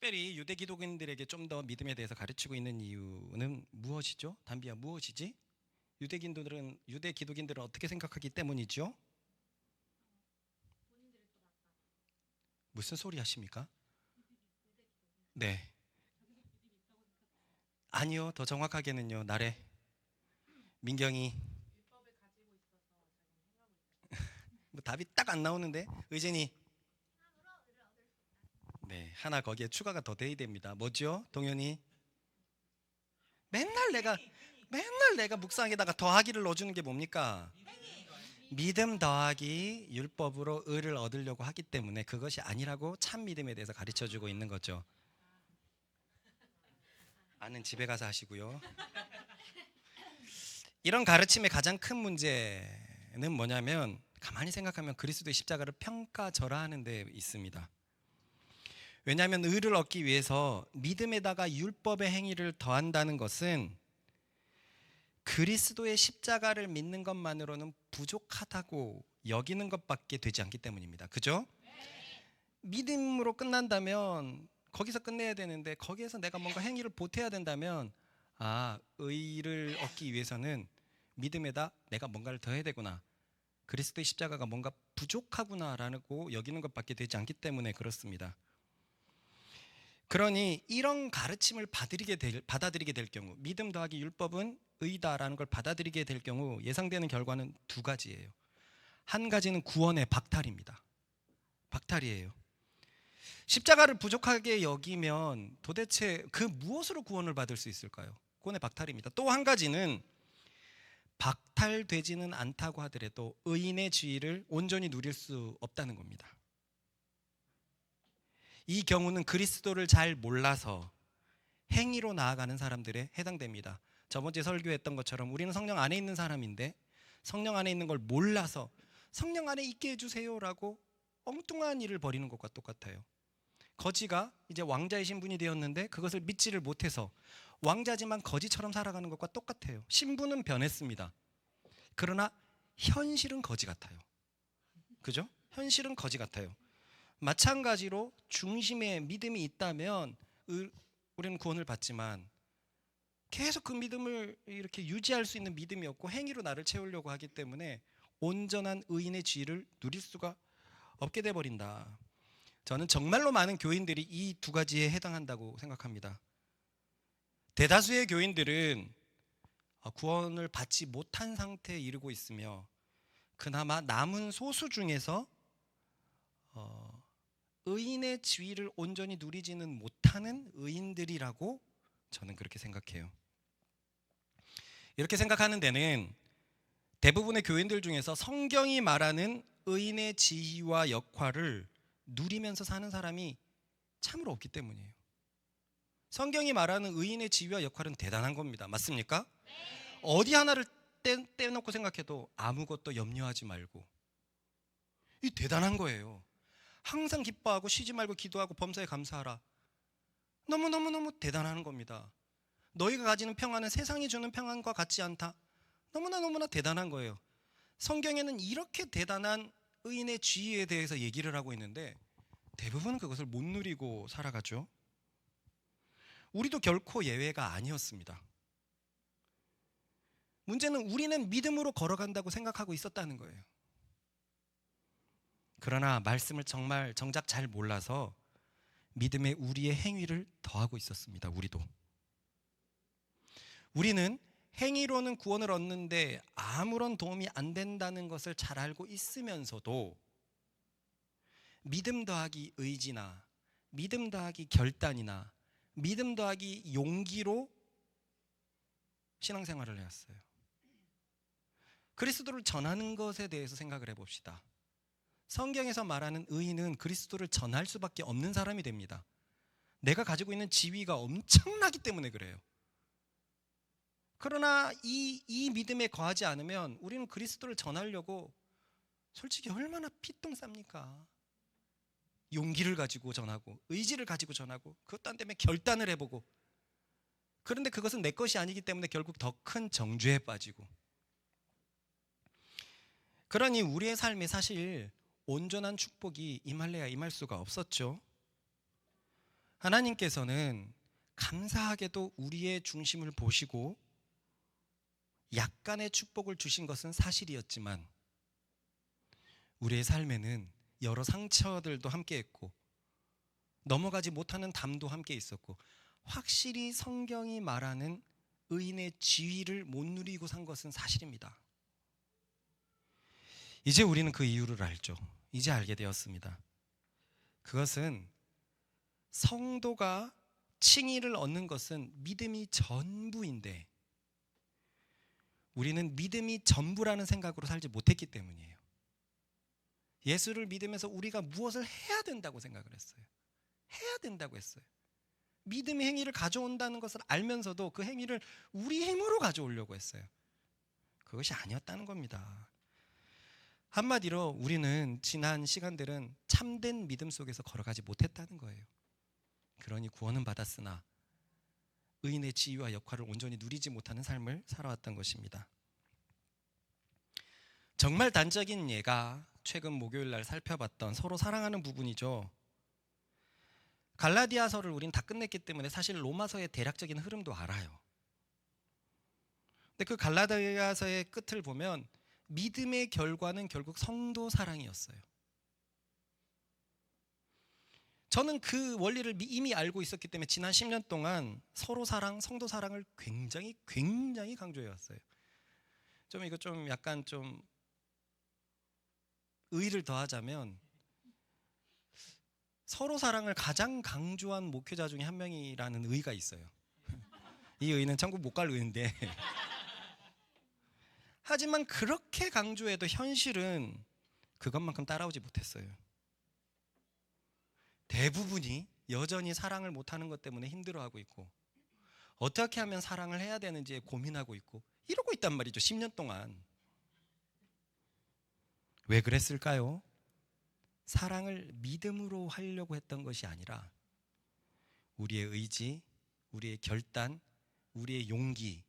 특별히 유대 기독인들에게 좀 더 믿음에 대해서 가르치고 있는 이유는 무엇이죠? 담비야, 무엇이지? 유대 기독인들은 어떻게 생각하기 때문이죠? 무슨 소리 하십니까? 네. 아니요, 더 정확하게는요. 나래 민경이 뭐 답이 딱 안 나오는데 의진이 네, 하나 거기에 추가가 더 돼야 됩니다. 뭐죠? 동현이 맨날 내가 묵상에다가 더하기를 넣어주는 게 뭡니까? 믿음 더하기 율법으로 의를 얻으려고 하기 때문에 그것이 아니라고 참 믿음에 대해서 가르쳐주고 있는 거죠. 아는 집에 가서 하시고요. 이런 가르침의 가장 큰 문제는 뭐냐면 가만히 생각하면 그리스도의 십자가를 평가절하하는 데 있습니다. 왜냐하면 의를 얻기 위해서 믿음에다가 율법의 행위를 더한다는 것은 그리스도의 십자가를 믿는 것만으로는 부족하다고 여기는 것밖에 되지 않기 때문입니다. 그죠? 믿음으로 끝난다면 거기서 끝내야 되는데 거기에서 내가 뭔가 행위를 보태야 된다면 의를 얻기 위해서는 믿음에다 내가 뭔가를 더해야 되구나. 그리스도의 십자가가 뭔가 부족하구나라고 여기는 것밖에 되지 않기 때문에 그렇습니다. 그러니 이런 가르침을 받아들이게 될 경우 믿음 더하기 율법은 의다라는 걸 받아들이게 될 경우 예상되는 결과는 두 가지예요. 한 가지는 구원의 박탈입니다. 박탈이에요. 십자가를 부족하게 여기면 도대체 그 무엇으로 구원을 받을 수 있을까요? 구원의 박탈입니다. 또 한 가지는 박탈되지는 않다고 하더라도 의인의 지위를 온전히 누릴 수 없다는 겁니다. 이 경우는 그리스도를 잘 몰라서 행위로 나아가는 사람들에 해당됩니다. 저번주에 설교했던 것처럼 우리는 성령 안에 있는 사람인데 성령 안에 있는 걸 몰라서 성령 안에 있게 해주세요라고 엉뚱한 일을 벌이는 것과 똑같아요. 거지가 이제 왕자의 신분이 되었는데 그것을 믿지를 못해서 왕자지만 거지처럼 살아가는 것과 똑같아요. 신분은 변했습니다. 그러나 현실은 거지 같아요. 그죠? 현실은 거지 같아요. 마찬가지로 중심에 믿음이 있다면 우리는 구원을 받지만 계속 그 믿음을 이렇게 유지할 수 있는 믿음이 없고 행위로 나를 채우려고 하기 때문에 온전한 의인의 지위를 누릴 수가 없게 돼버린다. 저는 정말로 많은 교인들이 이 두 가지에 해당한다고 생각합니다. 대다수의 교인들은 구원을 받지 못한 상태에 이르고 있으며 그나마 남은 소수 중에서 의인의 지위를 온전히 누리지는 못하는 의인들이라고 저는 그렇게 생각해요. 이렇게 생각하는 데는 대부분의 교인들 중에서 성경이 말하는 의인의 지위와 역할을 누리면서 사는 사람이 참으로 없기 때문이에요. 성경이 말하는 의인의 지위와 역할은 대단한 겁니다. 맞습니까? 네. 어디 하나를 떼놓고 생각해도 아무것도 염려하지 말고 이 대단한 거예요. 항상 기뻐하고 쉬지 말고 기도하고 범사에 감사하라. 너무너무너무 대단한 겁니다. 너희가 가지는 평안은 세상이 주는 평안과 같지 않다. 너무나 대단한 거예요. 성경에는 이렇게 대단한 의인의 지위에 대해서 얘기를 하고 있는데 대부분은 그것을 못 누리고 살아가죠. 우리도 결코 예외가 아니었습니다. 문제는 우리는 믿음으로 걸어간다고 생각하고 있었다는 거예요. 그러나 말씀을 정작 잘 몰라서 믿음에 우리의 행위를 더하고 있었습니다. 우리는 행위로는 구원을 얻는데 아무런 도움이 안 된다는 것을 잘 알고 있으면서도 믿음 더하기 의지나 믿음 더하기 결단이나 믿음 더하기 용기로 신앙생활을 해왔어요. 그리스도를 전하는 것에 대해서 생각을 해봅시다. 성경에서 말하는 의인은 그리스도를 전할 수밖에 없는 사람이 됩니다. 내가 가지고 있는 지위가 엄청나기 때문에 그래요. 그러나 이 믿음에 거하지 않으면 우리는 그리스도를 전하려고 솔직히 얼마나 피똥 쌉니까? 용기를 가지고 전하고 의지를 가지고 전하고 그것도 안 되면 결단을 해보고 그런데 그것은 내 것이 아니기 때문에 결국 더 큰 정죄에 빠지고 그러니 우리의 삶에 사실 온전한 축복이 임할 수가 없었죠. 하나님께서는 감사하게도 우리의 중심을 보시고 약간의 축복을 주신 것은 사실이었지만 우리의 삶에는 여러 상처들도 함께 했고 넘어가지 못하는 담도 함께 있었고 확실히 성경이 말하는 의인의 지위를 못 누리고 산 것은 사실입니다. 이제 우리는 그 이유를 알죠. 이제 알게 되었습니다. 그것은 성도가 칭의를 얻는 것은 믿음이 전부인데 우리는 믿음이 전부라는 생각으로 살지 못했기 때문이에요. 예수를 믿으면서 우리가 무엇을 해야 된다고 생각을 했어요. 해야 된다고 했어요. 믿음의 행위를 가져온다는 것을 알면서도 그 행위를 우리 힘으로 가져오려고 했어요. 그것이 아니었다는 겁니다. 한마디로 우리는 지난 시간들은 참된 믿음 속에서 걸어가지 못했다는 거예요. 그러니 구원은 받았으나 의인의 지위와 역할을 온전히 누리지 못하는 삶을 살아왔던 것입니다. 정말 단적인 예가 최근 목요일 날 살펴봤던 서로 사랑하는 부분이죠. 갈라디아서를 우린 다 끝냈기 때문에 사실 로마서의 대략적인 흐름도 알아요. 근데 그 갈라디아서의 끝을 보면 믿음의 결과는 결국 성도 사랑이었어요. 저는 그 원리를 이미 알고 있었기 때문에 지난 10년 동안 서로 사랑, 성도 사랑을 굉장히 강조해 왔어요. 좀 이거 좀 약간 좀 의의를 더하자면 서로 사랑을 가장 강조한 목회자 중에 한 명이라는 의의가 있어요. 이 의의는 천국 못 갈 의의인데 하지만 그렇게 강조해도 현실은 그것만큼 따라오지 못했어요. 대부분이 여전히 사랑을 못하는 것 때문에 힘들어하고 있고 어떻게 하면 사랑을 해야 되는지 고민하고 있고 이러고 있단 말이죠. 10년 동안. 왜 그랬을까요? 사랑을 믿음으로 하려고 했던 것이 아니라 우리의 의지, 우리의 결단, 우리의 용기,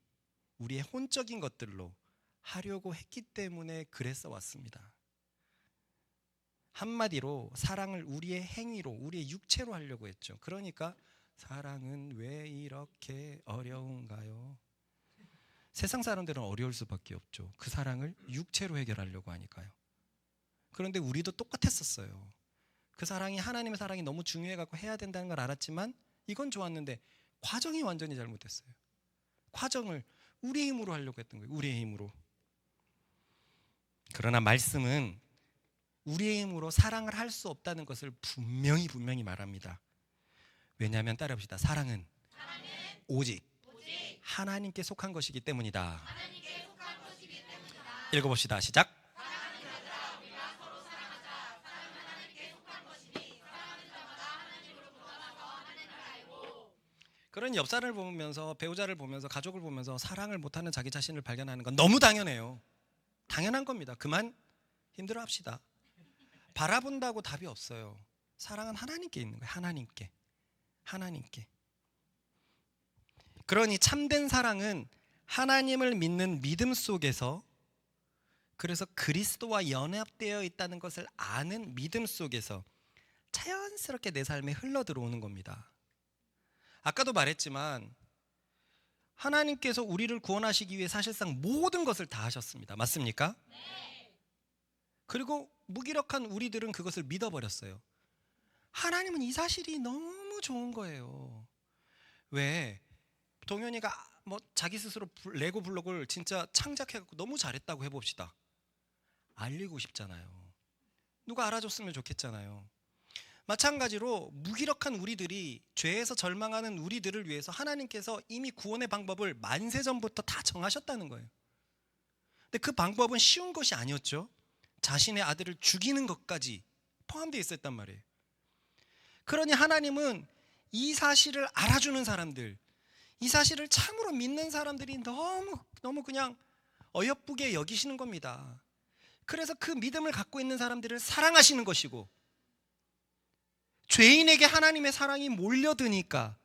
우리의 혼적인 것들로 하려고 했기 때문에 그랬어 왔습니다. 한마디로 사랑을 우리의 행위로, 우리의 육체로 하려고 했죠. 그러니까 사랑은 왜 이렇게 어려운가요? 세상 사람들은 어려울 수밖에 없죠. 그 사랑을 육체로 해결하려고 하니까요. 그런데 우리도 똑같았었어요. 그 사랑이 하나님의 사랑이 너무 중요해갖고 해야 된다는 걸 알았지만 이건 좋았는데 과정이 완전히 잘못됐어요. 과정을 우리 힘으로 하려고 했던 거예요. 우리의 힘으로. 그러나 말씀은 우리의 힘으로 사랑을 할 수 없다는 것을 분명히 말합니다. 왜냐하면 따라합시다. 사랑은 오직 하나님께 속한 것이기 때문이다. 읽어봅시다. 시작. 그런 옆 사람을 보면서 배우자를 보면서 가족을 보면서 사랑을 못하는 자기 자신을 발견하는 건 너무 당연해요. 당연한 겁니다. 그만 힘들어합시다. 바라본다고 답이 없어요. 사랑은 하나님께 있는 거예요. 하나님께. 그러니 참된 사랑은 하나님을 믿는 믿음 속에서 그래서 그리스도와 연합되어 있다는 것을 아는 믿음 속에서 자연스럽게 내 삶에 흘러 들어오는 겁니다. 아까도 말했지만 하나님께서 우리를 구원하시기 위해 사실상 모든 것을 다 하셨습니다. 맞습니까? 네. 그리고 무기력한 우리들은 그것을 믿어버렸어요. 하나님은 이 사실이 너무 좋은 거예요. 왜? 동현이가 뭐 자기 스스로 레고 블록을 진짜 창작해갖고 너무 잘했다고 해봅시다. 알리고 싶잖아요. 누가 알아줬으면 좋겠잖아요. 마찬가지로 무기력한 우리들이 죄에서 절망하는 우리들을 위해서 하나님께서 이미 구원의 방법을 만세전부터 다 정하셨다는 거예요. 근데 그 방법은 쉬운 것이 아니었죠. 자신의 아들을 죽이는 것까지 포함되어 있었단 말이에요. 그러니 하나님은 이 사실을 알아주는 사람들, 이 사실을 참으로 믿는 사람들이 너무 그냥 어여쁘게 여기시는 겁니다. 그래서 그 믿음을 갖고 있는 사람들을 사랑하시는 것이고 죄인에게 하나님의 사랑이 몰려드니까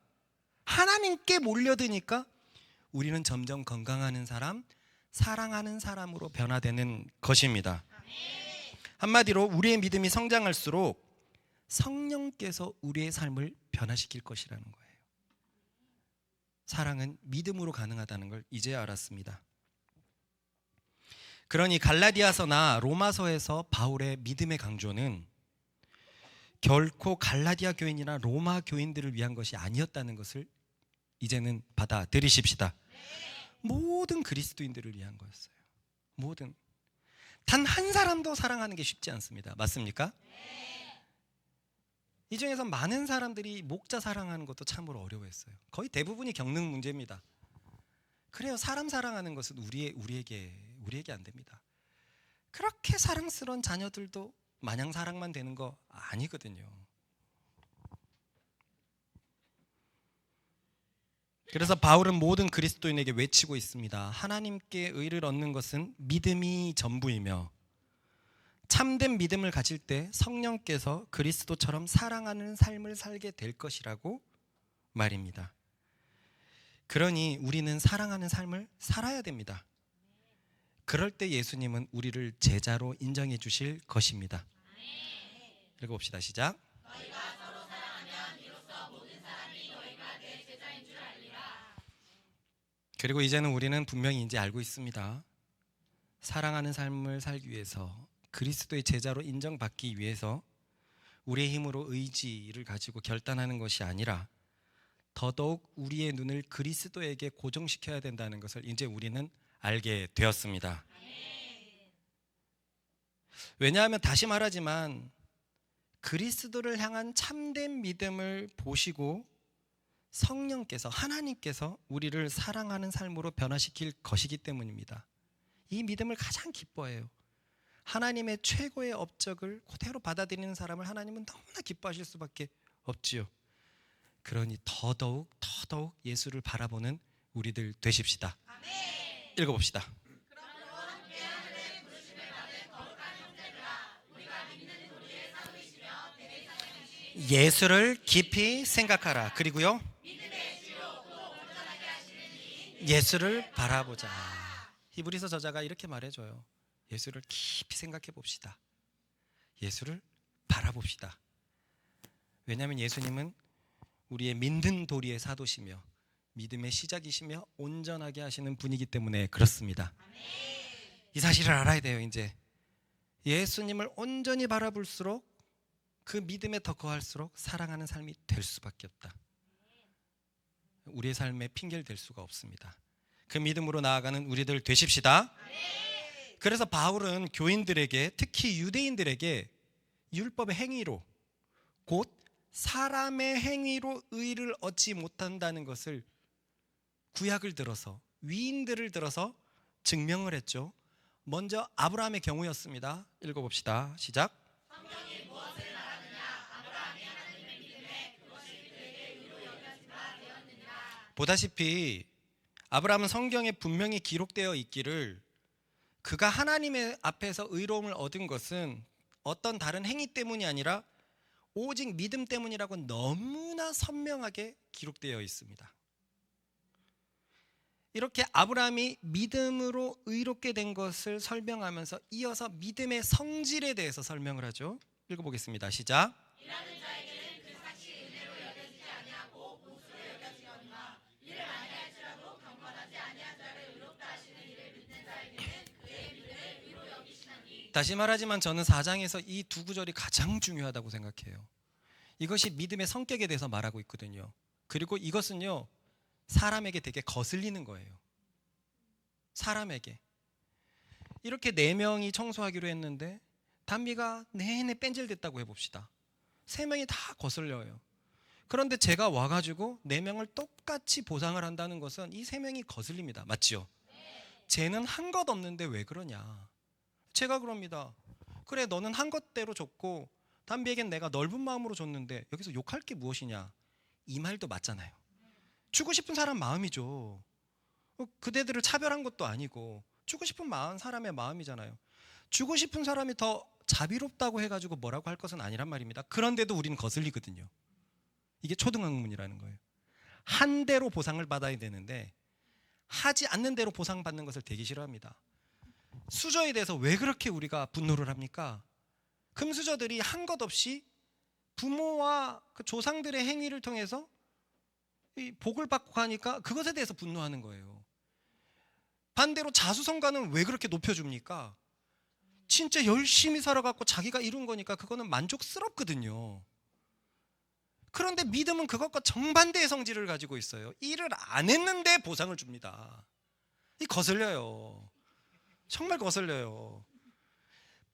하나님께 몰려드니까 우리는 점점 건강하는 사람, 사랑하는 사람으로 변화되는 것입니다. 한마디로 우리의 믿음이 성장할수록 성령께서 우리의 삶을 변화시킬 것이라는 거예요. 사랑은 믿음으로 가능하다는 걸 이제 알았습니다. 그러니 갈라디아서나 로마서에서 바울의 믿음의 강조는 결코 갈라디아 교인이나 로마 교인들을 위한 것이 아니었다는 것을 이제는 받아들이십시다. 모든 그리스도인들을 위한 거였어요. 모든. 단 한 사람도 사랑하는 게 쉽지 않습니다. 맞습니까? 이 중에서 많은 사람들이 목자 사랑하는 것도 참으로 어려워했어요. 거의 대부분이 겪는 문제입니다. 그래요. 사람 사랑하는 것은 우리에게 안 됩니다. 그렇게 사랑스러운 자녀들도 마냥 사랑만 되는 거 아니거든요. 그래서 바울은 모든 그리스도인에게 외치고 있습니다. 하나님께 의를 얻는 것은 믿음이 전부이며 참된 믿음을 가질 때 성령께서 그리스도처럼 사랑하는 삶을 살게 될 것이라고 말입니다. 그러니 우리는 사랑하는 삶을 살아야 됩니다. 그럴 때 예수님은 우리를 제자로 인정해 주실 것입니다. 읽어봅시다. 시작. 너희가 서로 사랑하면 이로써 모든 사람이 너희가 내 제자인 줄 알리라. 그리고 이제는 우리는 분명히 이제 알고 있습니다. 사랑하는 삶을 살기 위해서, 그리스도의 제자로 인정받기 위해서 우리의 힘으로 의지를 가지고 결단하는 것이 아니라 더더욱 우리의 눈을 그리스도에게 고정시켜야 된다는 것을 이제 우리는 알게 되었습니다. 왜냐하면 다시 말하지만 그리스도를 향한 참된 믿음을 보시고 성령께서, 하나님께서 우리를 사랑하는 삶으로 변화시킬 것이기 때문입니다. 이 믿음을 가장 기뻐해요. 하나님의 최고의 업적을 그대로 받아들이는 사람을 하나님은 너무나 기뻐하실 수밖에 없지요. 그러니 더더욱 예수를 바라보는 우리들 되십시다. 아멘. 읽어봅시다. 예수를 깊이 생각하라. 그리고요, 예수를 바라보자. 히브리서 저자가 이렇게 말해줘요. 예수를 깊이 생각해 봅시다. 예수를 바라봅시다. 왜냐하면 예수님은 우리의 믿는 도리의 사도시며 믿음의 시작이시며 온전하게 하시는 분이기 때문에 그렇습니다. 이 사실을 알아야 돼요. 이제 예수님을 온전히 바라볼수록 그 믿음에 더 거할수록 사랑하는 삶이 될 수밖에 없다. 우리의 삶에 핑계를 댈 수가 없습니다. 그 믿음으로 나아가는 우리들 되십시다. 그래서 바울은 교인들에게, 특히 유대인들에게 율법의 행위로, 곧 사람의 행위로 의를 얻지 못한다는 것을 구약을 들어서, 위인들을 들어서 증명을 했죠. 먼저 아브라함의 경우였습니다. 읽어봅시다. 시작. 성경이 무엇을 말하느냐? 아브라함이 하나님의 믿음에 그것이 그에게 의로 여겨지라 되었느니라. 보다시피 아브라함은 성경에 분명히 기록되어 있기를 그가 하나님의 앞에서 의로움을 얻은 것은 어떤 다른 행위 때문이 아니라 오직 믿음 때문이라고 너무나 선명하게 기록되어 있습니다. 이렇게 아브라함이 믿음으로 의롭게 된 것을 설명하면서 이어서 믿음의 성질에 대해서 설명을 하죠. 읽어보겠습니다. 시작. 일하는 자에게는 그 삭시 은혜로 여겨지지 아니하고 몫으로 여겨지거니와 이를 아니할지라도 경건하지 아니한 자를 의롭다 하시는 이를 믿는 자에게는 그의 믿음을 의로 여기시나니. 다시 말하지만 저는 4장에서 이 두 구절이 가장 중요하다고 생각해요. 이것이 믿음의 성격에 대해서 말하고 있거든요. 그리고 이것은요, 사람에게 되게 거슬리는 거예요. 사람에게. 이렇게 4명이 청소하기로 했는데 단비가 내내 뺀질됐다고 해봅시다. 3명이 다 거슬려요. 그런데 제가 와가지고 4명을 똑같이 보상을 한다는 것은 이 3명이 거슬립니다. 맞지요? 쟤는 한 것 없는데 왜 그러냐. 제가 그럽니다. 그래, 너는 한 것대로 줬고 단비에겐 내가 넓은 마음으로 줬는데 여기서 욕할 게 무엇이냐. 이 말도 맞잖아요. 주고 싶은 사람 마음이죠. 그대들을 차별한 것도 아니고 주고 싶은 마음, 사람의 마음이잖아요. 주고 싶은 사람이 더 자비롭다고 해가지고 뭐라고 할 것은 아니란 말입니다. 그런데도 우리는 거슬리거든요. 이게 초등학문이라는 거예요. 한 대로 보상을 받아야 되는데 하지 않는 대로 보상받는 것을 되게 싫어합니다. 수저에 대해서 왜 그렇게 우리가 분노를 합니까? 금수저들이 한 것 없이 부모와 그 조상들의 행위를 통해서 이 복을 받고 가니까 그것에 대해서 분노하는 거예요. 반대로 자수성가는 왜 그렇게 높여줍니까? 진짜 열심히 살아갖고 자기가 이룬 거니까 그거는 만족스럽거든요. 그런데 믿음은 그것과 정반대의 성질을 가지고 있어요. 일을 안 했는데 보상을 줍니다. 이 거슬려요. 정말 거슬려요.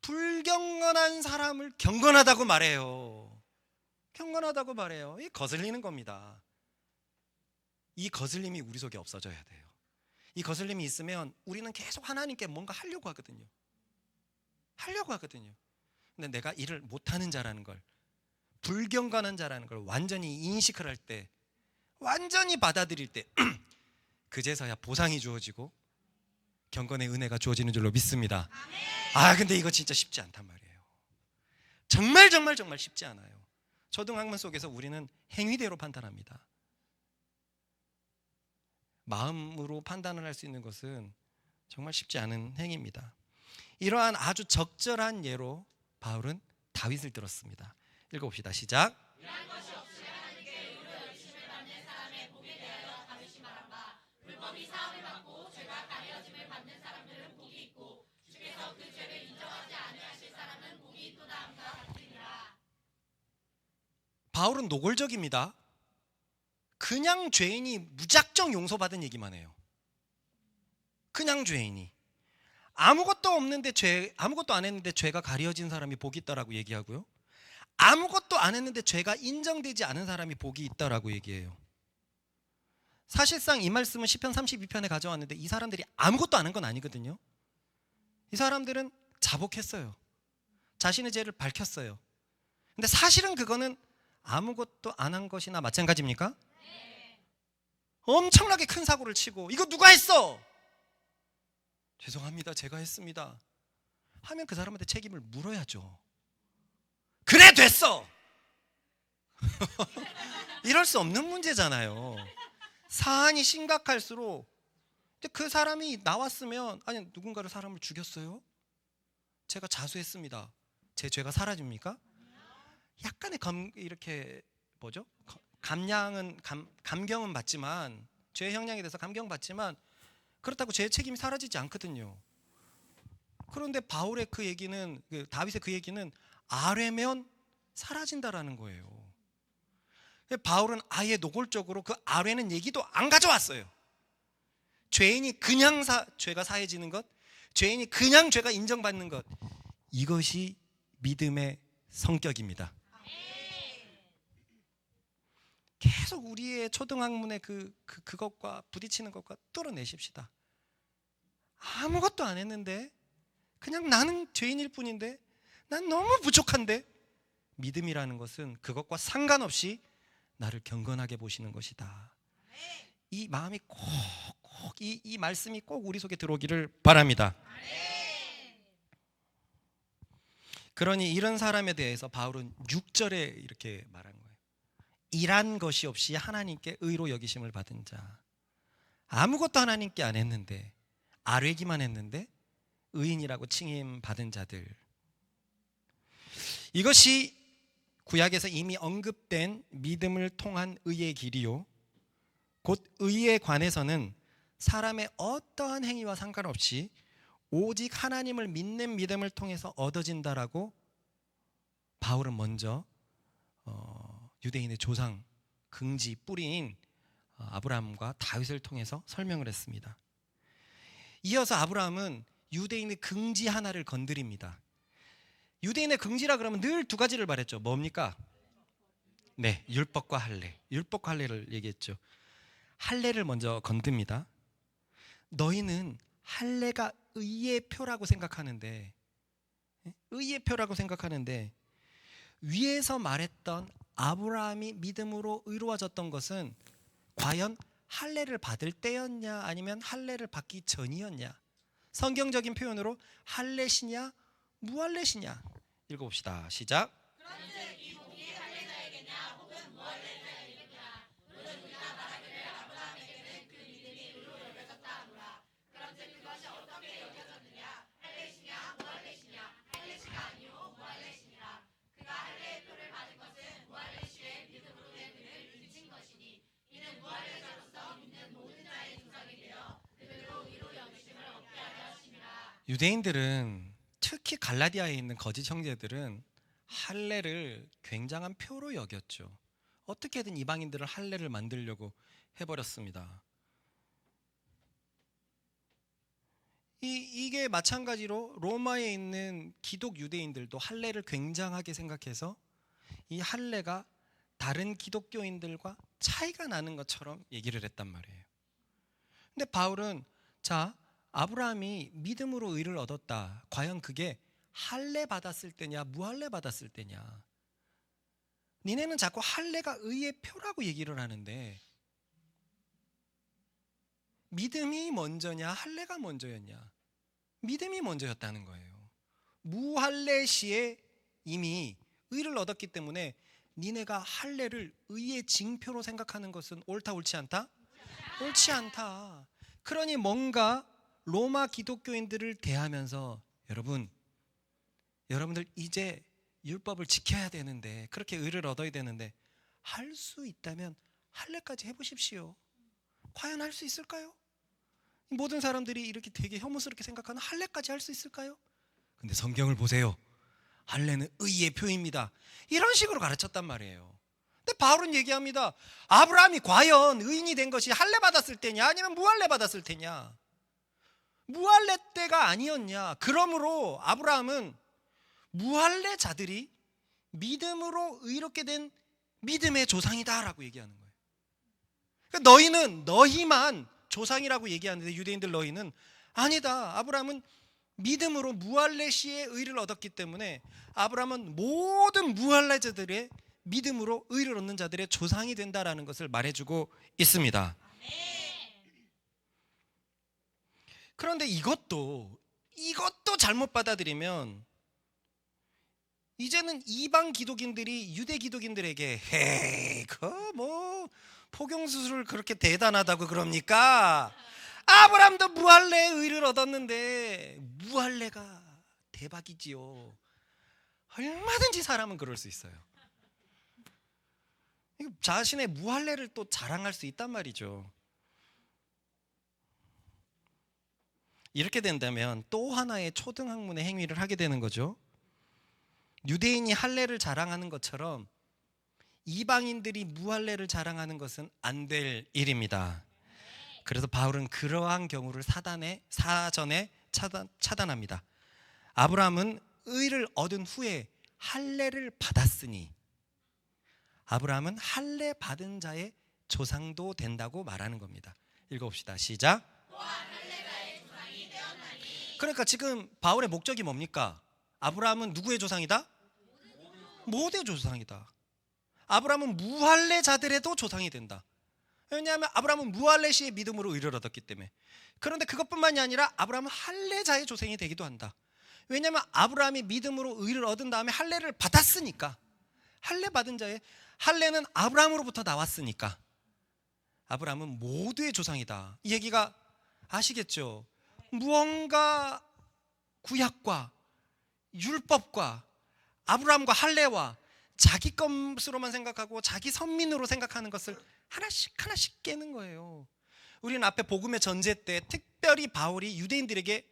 불경건한 사람을 경건하다고 말해요. 경건하다고 말해요. 이 거슬리는 겁니다. 이 거슬림이 우리 속에 없어져야 돼요. 이 거슬림이 있으면 우리는 계속 하나님께 뭔가 하려고 하거든요. 근데 내가 일을 못하는 자라는 걸, 불경건한 자라는 걸 완전히 인식을 할 때, 완전히 받아들일 때 그제서야 보상이 주어지고 경건의 은혜가 주어지는 줄로 믿습니다. 근데 이거 진짜 쉽지 않단 말이에요. 정말 쉽지 않아요. 초등학문 속에서 우리는 행위대로 판단합니다. 마음으로 판단을 할 수 있는 것은 정말 쉽지 않은 행위입니다. 이러한 아주 적절한 예로 바울은 다윗을 들었습니다. 읽어봅시다. 시작. 바울은 노골적입니다. 그냥 죄인이 무작정 용서받은 얘기만 해요. 그냥 죄인이 아무것도 안 했는데 죄가 가려진 사람이 복이 있다라고 얘기하고요. 아무것도 안 했는데 죄가 인정되지 않은 사람이 복이 있다라고 얘기해요. 사실상 이 말씀은 시편 32편에 가져왔는데 이 사람들이 아무것도 안 한 건 아니거든요. 이 사람들은 자복했어요. 자신의 죄를 밝혔어요. 근데 사실은 그거는 아무것도 안 한 것이나 마찬가지입니까? 엄청나게 큰 사고를 치고 이거 누가 했어? 죄송합니다. 제가 했습니다. 하면 그 사람한테 책임을 물어야죠. 그래 됐어. 이럴 수 없는 문제잖아요. 사안이 심각할수록 그 사람이 나왔으면 아니 누군가를 사람을 죽였어요? 제가 자수했습니다. 제 죄가 사라집니까? 약간의 이렇게 뭐죠? 감경은 받지만 죄 형량에 대해서 감경받지만 그렇다고 제 책임이 사라지지 않거든요. 그런데 바울의 그 얘기는 다윗의 그 얘기는 아뢰면 사라진다라는 거예요. 바울은 아예 노골적으로 그 아뢰는 얘기도 안 가져왔어요. 죄인이 그냥 죄가 사해지는 것, 죄인이 그냥 죄가 인정받는 것, 이것이 믿음의 성격입니다. 계속 우리의 초등학문의 그것과 부딪히는 것과 뚫어내십시다. 아무것도 안 했는데 그냥 나는 죄인일 뿐인데 난 너무 부족한데 믿음이라는 것은 그것과 상관없이 나를 경건하게 보시는 것이다. 이 마음이 꼭 이 말씀이 꼭 우리 속에 들어오기를 바랍니다. 그러니 이런 사람에 대해서 바울은 6절에 이렇게 말한 거예요. 일한 것이 없이 하나님께 의로 여기심을 받은 자. 아무것도 하나님께 안 했는데 아뢰기만 했는데 의인이라고 칭임 받은 자들. 이것이 구약에서 이미 언급된 믿음을 통한 의의 길이요, 곧 의에 관해서는 사람의 어떠한 행위와 상관없이 오직 하나님을 믿는 믿음을 통해서 얻어진다라고 바울은 먼저 유대인의 조상 긍지 뿌리인 아브라함과 다윗을 통해서 설명을 했습니다. 이어서 아브라함은 유대인의 긍지 하나를 건드립니다. 유대인의 긍지라 그러면 늘 두 가지를 말했죠. 뭡니까? 네, 율법과 할례. 율법과 할례를 얘기했죠. 할례를 먼저 건듭니다. 너희는 할례가 의의 표라고 생각하는데, 위에서 말했던 아브라함이 믿음으로 의로워졌던 것은 과연 할례를 받을 때였냐 아니면 할례를 받기 전이었냐? 성경적인 표현으로 할례시냐 무할례시냐 읽어봅시다. 시작. 그런즉 이 복이 할례자에게냐 혹은 무할례자에게냐? 무릇 우리가 말하기를 아브라함에게는 그 믿음이 의로 여겨졌다 하노라. 그런즉 그것이 어떻게 여겨졌느냐? 할례시냐 무할례시냐? 할례시가 아니요 무할례시니라. 그가 할례의 표를 받은 것은 유대인들은, 특히 갈라디아에 있는 거짓 형제들은 할례를 굉장한 표로 여겼죠. 어떻게든 이방인들을 할례를 만들려고 해버렸습니다. 이게 마찬가지로 로마에 있는 기독 유대인들도 할례를 굉장하게 생각해서 이 할례가 다른 기독교인들과 차이가 나는 것처럼 얘기를 했단 말이에요. 근데 바울은, 자, 아브라함이 믿음으로 의를 얻었다. 과연 그게 할례 받았을 때냐 무할례 받았을 때냐. 니네는 자꾸 할례가 의의 표라고 얘기를 하는데 믿음이 먼저냐 할례가 먼저였냐? 믿음이 먼저였다는 거예요. 무할례 시에 이미 의를 얻었기 때문에 니네가 할례를 의의 징표로 생각하는 것은 옳다 옳지 않다? 옳지 않다. 그러니 뭔가 로마 기독교인들을 대하면서 여러분들 이제 율법을 지켜야 되는데, 그렇게 의를 얻어야 되는데 할 수 있다면 할례까지 해보십시오. 과연 할 수 있을까요? 모든 사람들이 이렇게 되게 혐오스럽게 생각하는 할례까지 할 수 있을까요? 근데 성경을 보세요. 할례는 의의 표입니다. 이런 식으로 가르쳤단 말이에요. 근데 바울은 얘기합니다. 아브라함이 과연 의인이 된 것이 할례 받았을 때냐 아니면 무할례 받았을 때냐? 무할례 때가 아니었냐? 그러므로 아브라함은 무할례자들이 믿음으로 의롭게 된 믿음의 조상이다라고 얘기하는 거예요. 그러니까 너희만 조상이라고 얘기하는데 유대인들 너희는 아니다. 아브라함은 믿음으로 무할례 시에 의를 얻었기 때문에 아브라함은 모든 무할례자들의 믿음으로 의를 얻는 자들의 조상이 된다라는 것을 말해주고 있습니다. 그런데 이것도 잘못 받아들이면 이제는 이방 기독인들이 유대 기독인들에게 헤이 뭐 포경수술 그렇게 대단하다고 그럽니까? 아브라함도 무할례의 의를 얻었는데 무할례가 대박이지요. 얼마든지 사람은 그럴 수 있어요. 자신의 무할례를 또 자랑할 수 있단 말이죠. 이렇게 된다면 또 하나의 초등학문의 행위를 하게 되는 거죠. 유대인이 할례를 자랑하는 것처럼 이방인들이 무할례를 자랑하는 것은 안 될 일입니다. 그래서 바울은 그러한 경우를 사전에 차단합니다. 아브라함은 의를 얻은 후에 할례를 받았으니 아브라함은 할례 받은 자의 조상도 된다고 말하는 겁니다. 읽어봅시다. 시작. 그러니까 지금 바울의 목적이 뭡니까? 아브라함은 누구의 조상이다? 모두의 조상이다. 아브라함은 무할례자들에도 조상이 된다. 왜냐하면 아브라함은 무할례 시의 믿음으로 의를 얻었기 때문에. 그런데 그것뿐만이 아니라 아브라함은 할례자의 조상이 되기도 한다. 왜냐하면 아브라함이 믿음으로 의를 얻은 다음에 할례를 받았으니까. 할례 받은 자의 할례는 아브라함으로부터 나왔으니까 아브라함은 모두의 조상이다. 이 얘기가 아시겠죠? 무언가 구약과 율법과 아브라함과 할례와 자기 것으로만 생각하고 자기 선민으로 생각하는 것을 하나씩 깨는 거예요. 우리는 앞에 복음의 전제 때 특별히 바울이 유대인들에게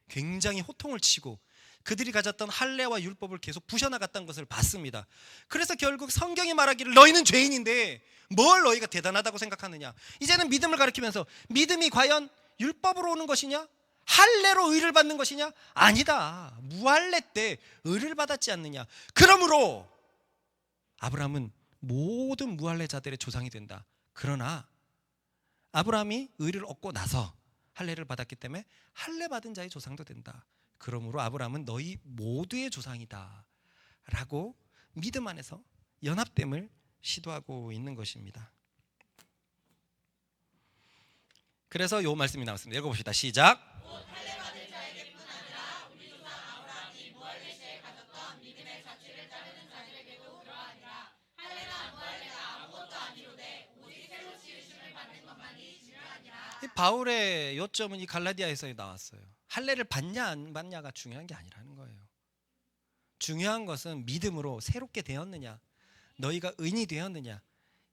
굉장히 호통을 치고 그들이 가졌던 할례와 율법을 계속 부셔나갔다는 것을 봤습니다. 그래서 결국 성경이 말하기를 너희는 죄인인데 뭘 너희가 대단하다고 생각하느냐. 이제는 믿음을 가리키면서 믿음이 과연 율법으로 오는 것이냐 할례로 의를 받는 것이냐? 아니다. 무할례 때 의를 받았지 않느냐. 그러므로 아브라함은 모든 무할례자들의 조상이 된다. 그러나 아브라함이 의를 얻고 나서 할례를 받았기 때문에 할례 받은 자의 조상도 된다. 그러므로 아브라함은 너희 모두의 조상이다 라고 믿음 안에서 연합됨을 시도하고 있는 것입니다. 그래서 이 말씀이 나왔습니다. 읽어봅시다. 시작. 바울의 요점은 이 갈라디아에서 나왔어요. 할례를 받냐 안 받냐가 중요한 게 아니라는 거예요. 중요한 것은 믿음으로 새롭게 되었느냐, 너희가 의인이 되었느냐,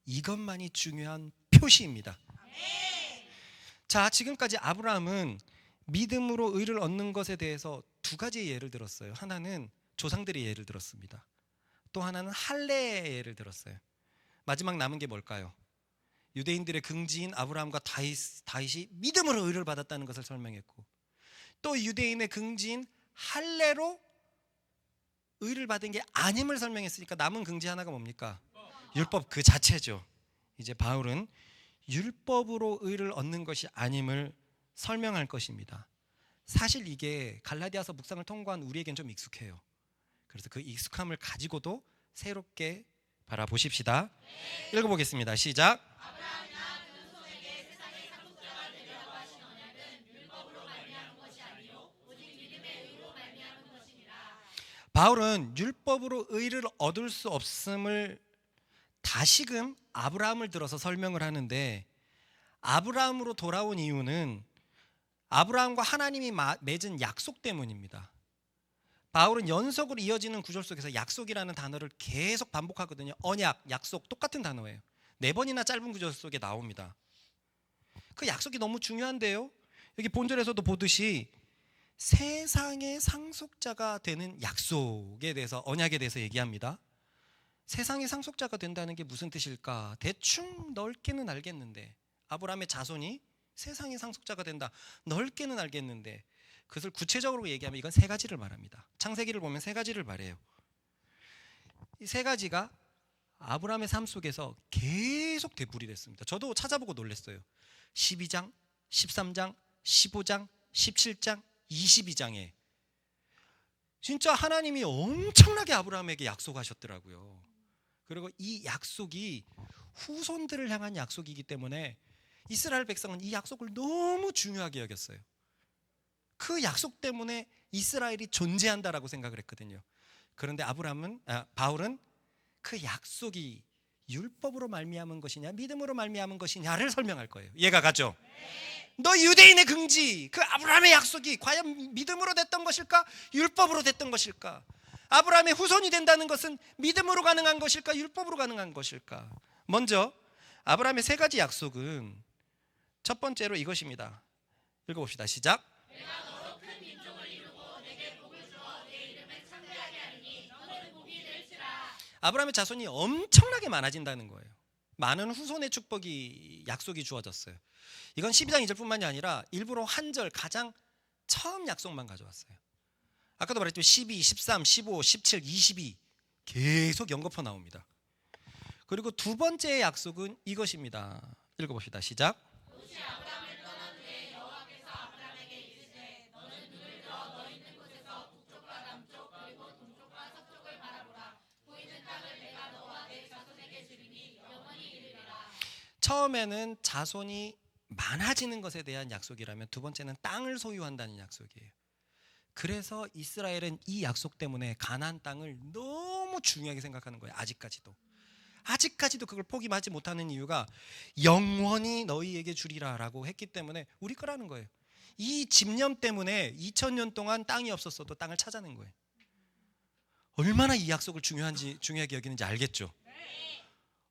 이것만이 중요한 표시입니다. 자, 지금까지 아브라함은 믿음으로 의를 얻는 것에 대해서 두 가지의 예를 들었어요. 하나는 조상들의 예를 들었습니다. 또 하나는 할례의 예를 들었어요. 마지막 남은 게 뭘까요? 유대인들의 긍지인 아브라함과 다윗이 믿음으로 의를 받았다는 것을 설명했고, 또 유대인의 긍지인 할례로 의를 받은 게 아님을 설명했으니까 남은 긍지 하나가 뭡니까? 율법 그 자체죠. 이제 바울은 율법으로 의를 얻는 것이 아님을 설명할 것입니다. 사실 이게 갈라디아서 묵상을 통과한 우리에겐 좀 익숙해요. 그래서 그 익숙함을 가지고도 새롭게 바라보십시다. 읽어보겠습니다. 시작. 바울은 율법으로 의를 얻을 수 없음을 다시금 아브라함을 들어서 설명을 하는데, 아브라함으로 돌아온 이유는 아브라함과 하나님이 맺은 약속 때문입니다. 바울은 연속으로 이어지는 구절 속에서 약속이라는 단어를 계속 반복하거든요. 언약, 약속 똑같은 단어예요. 4번이나 짧은 구절 속에 나옵니다. 그 약속이 너무 중요한데요. 여기 본절에서도 보듯이 세상의 상속자가 되는 약속에 대해서, 언약에 대해서 얘기합니다. 세상의 상속자가 된다는 게 무슨 뜻일까? 대충 넓게는 알겠는데, 아브라함의 자손이 세상의 상속자가 된다, 넓게는 알겠는데, 그것을 구체적으로 얘기하면 이건 3가지를 말합니다. 창세기를 보면 3가지를 말해요. 이 3가지가 아브라함의 삶 속에서 계속 되풀이 됐습니다. 저도 찾아보고 놀랐어요. 12장, 13장, 15장, 17장, 22장에 진짜 하나님이 엄청나게 아브라함에게 약속하셨더라고요. 그리고 이 약속이 후손들을 향한 약속이기 때문에 이스라엘 백성은 이 약속을 너무 중요하게 여겼어요. 그 약속 때문에 이스라엘이 존재한다라고 생각을 했거든요. 그런데 바울은 그 약속이 율법으로 말미암은 것이냐 믿음으로 말미암은 것이냐를 설명할 거예요. 이해가 가죠? 너 유대인의 긍지, 그 아브라함의 약속이 과연 믿음으로 됐던 것일까? 율법으로 됐던 것일까? 아브라함의 후손이 된다는 것은 믿음으로 가능한 것일까? 율법으로 가능한 것일까? 먼저 아브라함의 3가지 약속은 첫 번째로 이것입니다. 읽어봅시다. 시작. 내가 너로 큰 민족을 이루고 내게 복을 주어 내 이름을 창대하게 하리니 너는 복이 될지라. 아브라함의 자손이 엄청나게 많아진다는 거예요. 많은 후손의 축복이 약속이 주어졌어요. 이건 12장 2절뿐만이 아니라 일부러 한 절 가장 처음 약속만 가져왔어요. 아까도 말했지만 12, 13, 15, 17, 22 계속 연거푸 나옵니다. 그리고 두 번째 약속은 이것입니다. 읽어봅시다. 시작. 처음에는 자손이 많아지는 것에 대한 약속이라면, 두 번째는 땅을 소유한다는 약속이에요. 그래서 이스라엘은 이 약속 때문에 가나안 땅을 너무 중요하게 생각하는 거예요. 아직까지도 그걸 포기하지 못하는 이유가 영원히 너희에게 주리라 라고 했기 때문에 우리 거라는 거예요. 이 집념 때문에 2000년 동안 땅이 없었어도 땅을 찾아낸 거예요. 얼마나 이 약속을 중요하게 여기는지 알겠죠?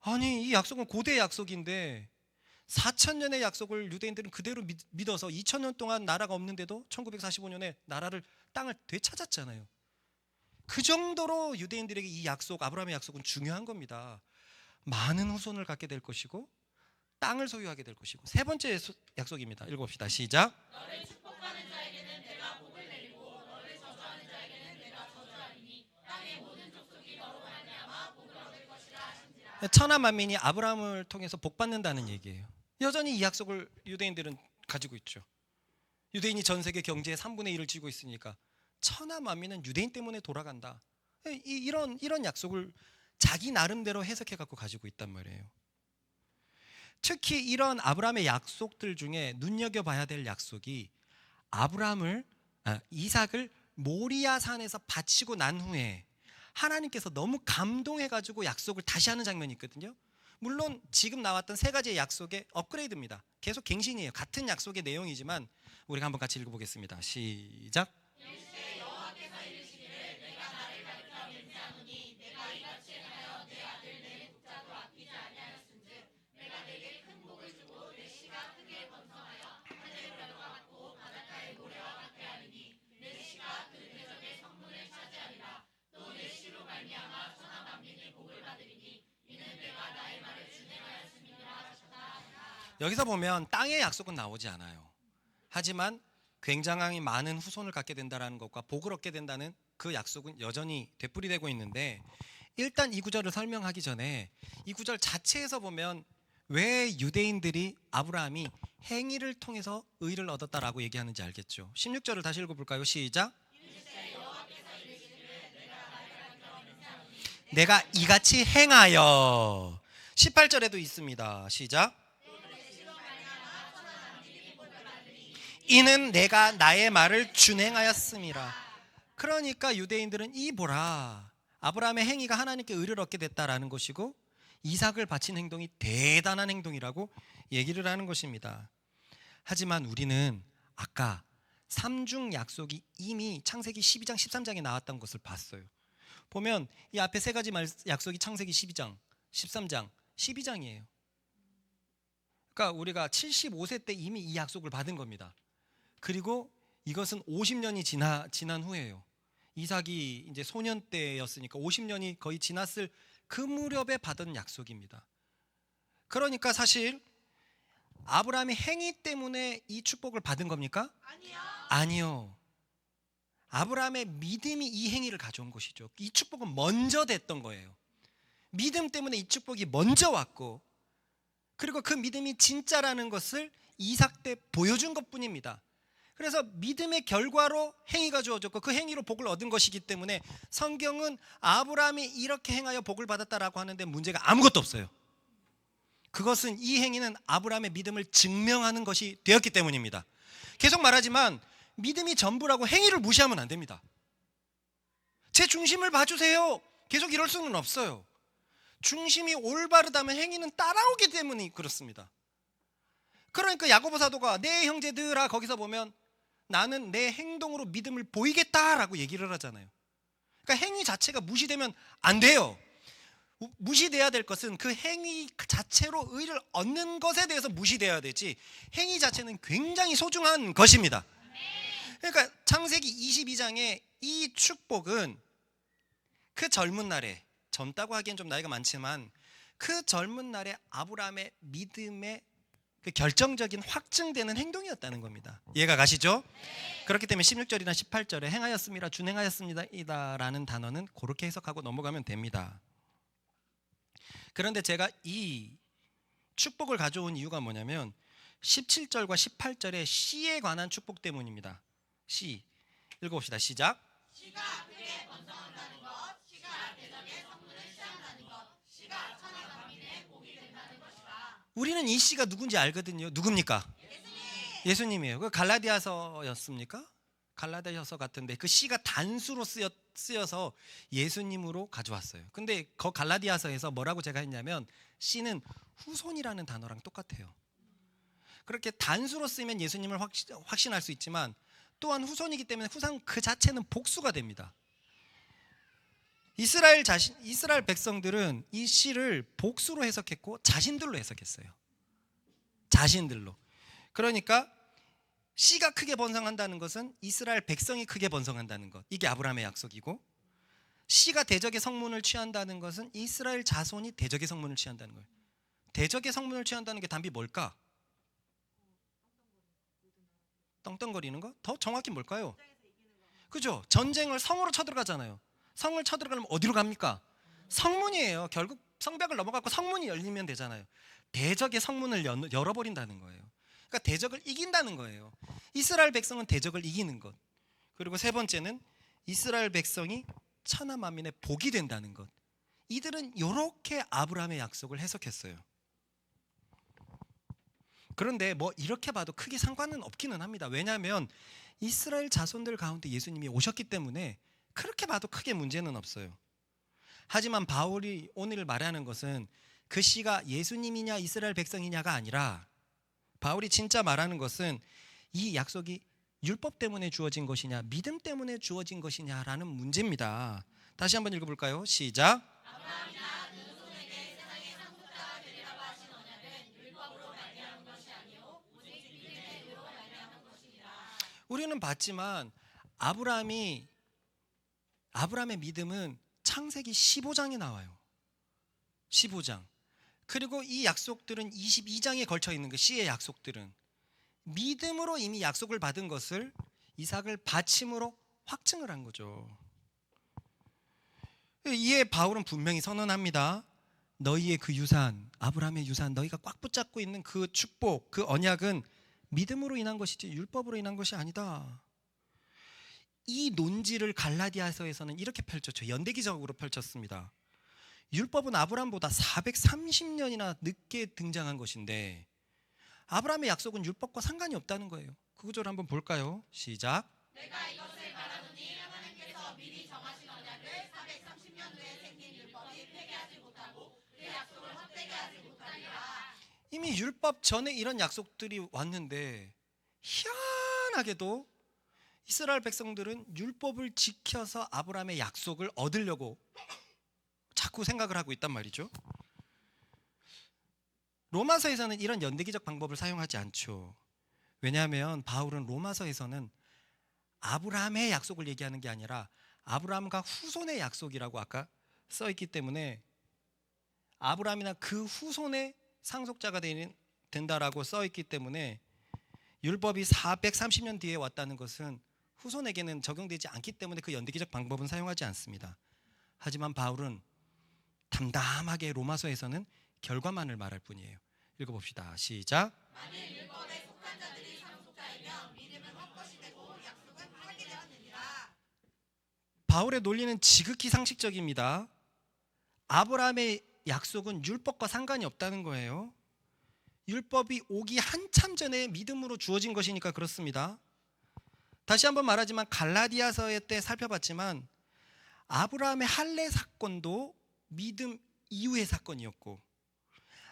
아니, 이 약속은 고대의 약속인데 4000년의 약속을 유대인들은 그대로 믿어서 2000년 동안 나라가 없는데도 1945년에 땅을 되찾았잖아요. 그 정도로 유대인들에게 이 약속, 아브라함의 약속은 중요한 겁니다. 많은 후손을 갖게 될 것이고 땅을 소유하게 될 것이고. 3번째 약속입니다. 읽어봅시다. 시작. 너를 축복하는 자에게는 내가 복을 내리고 너를 저주하는 자에게는 내가 저주하리니 땅의 모든 족속이 너로 말미암아 복을 얻을 것이라 하신지라. 천하 만민이 아브라함을 통해서 복 받는다는 얘기예요. 여전히 이 약속을 유대인들은 가지고 있죠. 유대인이 전 세계 경제의 3분의 1을 쥐고 있으니까 천하 만민은 유대인 때문에 돌아간다. 이런 약속을 자기 나름대로 해석해 갖고 가지고 있단 말이에요. 특히 이런 아브라함의 약속들 중에 눈여겨봐야 될 약속이 이삭을 모리아 산에서 바치고 난 후에 하나님께서 너무 감동해 가지고 약속을 다시 하는 장면이 있거든요. 물론 지금 나왔던 3가지의 약속의 업그레이드입니다. 계속 갱신이에요. 같은 약속의 내용이지만 우리가 한번 같이 읽어보겠습니다. 시작. 여기서 보면 땅의 약속은 나오지 않아요. 하지만 굉장히 많은 후손을 갖게 된다는 것과 복을 얻게 된다는 그 약속은 여전히 되풀이되고 있는데, 일단 이 구절을 설명하기 전에 이 구절 자체에서 보면 왜 유대인들이 아브라함이 행위를 통해서 의를 얻었다라고 얘기하는지 알겠죠. 16절을 다시 읽어볼까요? 시작. 내가 이같이 행하여. 18절에도 있습니다. 시작. 이는 내가 나의 말을 준행하였음이라. 그러니까 유대인들은 이 보라, 아브라함의 행위가 하나님께 의를 얻게 됐다라는 것이고 이삭을 바친 행동이 대단한 행동이라고 얘기를 하는 것입니다. 하지만 우리는 아까 삼중 약속이 이미 창세기 12장 13장에 나왔던 것을 봤어요. 보면 이 앞에 세 가지 약속이 창세기 12장, 13장, 12장이에요. 그러니까 우리가 75세 때 이미 이 약속을 받은 겁니다. 그리고 이것은 50년이 지난 후에요. 이삭이 이제 소년 때였으니까 50년이 거의 지났을 그 무렵에 받은 약속입니다. 그러니까 사실 아브라함이 행위 때문에 이 축복을 받은 겁니까? 아니요. 아브라함의 믿음이 이 행위를 가져온 것이죠. 이 축복은 먼저 됐던 거예요. 믿음 때문에 이 축복이 먼저 왔고, 그리고 그 믿음이 진짜라는 것을 이삭 때 보여준 것뿐입니다. 그래서 믿음의 결과로 행위가 주어졌고 그 행위로 복을 얻은 것이기 때문에 성경은 아브라함이 이렇게 행하여 복을 받았다라고 하는데 문제가 아무것도 없어요. 그것은 이 행위는 아브라함의 믿음을 증명하는 것이 되었기 때문입니다. 계속 말하지만 믿음이 전부라고 행위를 무시하면 안 됩니다. 제 중심을 봐주세요. 계속 이럴 수는 없어요. 중심이 올바르다면 행위는 따라오기 때문에 그렇습니다. 그러니까 야고보 사도가 내 형제들아, 거기서 보면 나는 내 행동으로 믿음을 보이겠다라고 얘기를 하잖아요. 그러니까 행위 자체가 무시되면 안 돼요. 무시돼야 될 것은 그 행위 자체로 의를 얻는 것에 대해서 무시돼야 되지, 행위 자체는 굉장히 소중한 것입니다. 그러니까 창세기 22장의 이 축복은 그 젊은 날에, 젊다고 하기엔 좀 나이가 많지만 그 젊은 날에 아브라함의 믿음의 그 결정적인 확증되는 행동이었다는 겁니다. 이해가 가시죠? 그렇기 때문에 16절이나 18절에 행하였습니다, 준행하였습니다 라는 단어는 그렇게 해석하고 넘어가면 됩니다. 그런데 제가 이 축복을 가져온 이유가 뭐냐면 17절과 18절의 씨에 관한 축복 때문입니다. 씨 읽어봅시다. 시작. 씨가 크게 번성한다는 것, 씨가 대적의 성문을 취한다는 것, 씨가 천하 만민의 복이 된다는 것이다. 우리는 이 씨가 누군지 알거든요. 누굽니까? 예수님이에요. 그 갈라디아서였습니까? 갈라디아서 같은데 그 씨가 단수로 쓰여서 예수님으로 가져왔어요. 근데 그 갈라디아서에서 뭐라고 제가 했냐면 씨는 후손이라는 단어랑 똑같아요. 그렇게 단수로 쓰면 예수님을 확신할 수 있지만 또한 후손이기 때문에 후손 그 자체는 복수가 됩니다. 이스라엘 백성들은 이 씨를 복수로 해석했고 자신들로 해석했어요. 자신들로. 그러니까 씨가 크게 번성한다는 것은 이스라엘 백성이 크게 번성한다는 것, 이게 아브라함의 약속이고, 씨가 대적의 성문을 취한다는 것은 이스라엘 자손이 대적의 성문을 취한다는 거예요. 대적의 성문을 취한다는 게 답이 뭘까? 떵떵거리는 거? 더 정확히 뭘까요? 그죠? 전쟁을 성으로 쳐들어가잖아요. 성을 쳐들어가면 어디로 갑니까? 성문이에요. 결국 성벽을 넘어가고 성문이 열리면 되잖아요. 대적의 성문을 열어버린다는 거예요. 그러니까 대적을 이긴다는 거예요. 이스라엘 백성은 대적을 이기는 것. 그리고 세 번째는 이스라엘 백성이 천하 만민의 복이 된다는 것. 이들은 이렇게 아브라함의 약속을 해석했어요. 그런데 뭐 이렇게 봐도 크게 상관은 없기는 합니다. 왜냐하면 이스라엘 자손들 가운데 예수님이 오셨기 때문에 그렇게 봐도 크게 문제는 없어요. 하지만 바울이 오늘 말하는 것은 그 씨가 예수님이냐 이스라엘 백성이냐가 아니라, 바울이 진짜 말하는 것은 이 약속이 율법 때문에 주어진 것이냐 믿음 때문에 주어진 것이냐라는 문제입니다. 다시 한번 읽어볼까요? 시작. 아브라함이나 그 후손에게 세상의 상속자가 되리라고 하신 언약은 율법으로 말미암은 것이 아니요 오직 믿음의 의로 말미암은 것이니라. 우리는 봤지만 아브라함의 믿음은 창세기 15장에 나와요. 15장. 그리고 이 약속들은 22장에 걸쳐 있는 그 씨의 약속들은 믿음으로 이미 약속을 받은 것을 이삭을 바침으로 확증을 한 거죠. 이에 바울은 분명히 선언합니다. 너희의 그 유산, 아브라함의 유산, 너희가 꽉 붙잡고 있는 그 축복, 그 언약은 믿음으로 인한 것이지 율법으로 인한 것이 아니다. 이 논지를 갈라디아서에서는 이렇게 펼쳤죠. 연대기적으로 펼쳤습니다. 율법은 아브라함보다 430년이나 늦게 등장한 것인데 아브라함의 약속은 율법과 상관이 없다는 거예요. 그 구절 한번 볼까요? 시작. 내가 이것을 말하노니 하나님께서 미리 정하신 언약을 430년 후에 생긴 율법이 폐기하지 못하고 그 약속을 헛되게 하지 못하리라. 이미 율법 전에 이런 약속들이 왔는데 희한하게도 이스라엘 백성들은 율법을 지켜서 아브라함의 약속을 얻으려고 자꾸 생각을 하고 있단 말이죠. 로마서에서는 이런 연대기적 방법을 사용하지 않죠. 왜냐하면 바울은 로마서에서는 아브라함의 약속을 얘기하는 게 아니라 아브라함과 후손의 약속이라고 아까 써있기 때문에 아브라함이나 그 후손의 상속자가 된다라고 써있기 때문에 율법이 430년 뒤에 왔다는 것은 후손에게는 적용되지 않기 때문에 그 연대기적 방법은 사용하지 않습니다. 하지만 바울은 담담하게 로마서에서는 결과만을 말할 뿐이에요. 읽어봅시다. 시작. 만일 율법에 속한 자들이 상속자이면 믿음은 헛것이 되고 약속은 파기되었느니라. 바울의 논리는 지극히 상식적입니다. 아브라함의 약속은 율법과 상관이 없다는 거예요. 율법이 오기 한참 전에 믿음으로 주어진 것이니까 그렇습니다. 다시 한번 말하지만 갈라디아서의 때 살펴봤지만 아브라함의 할례 사건도 믿음 이후의 사건이었고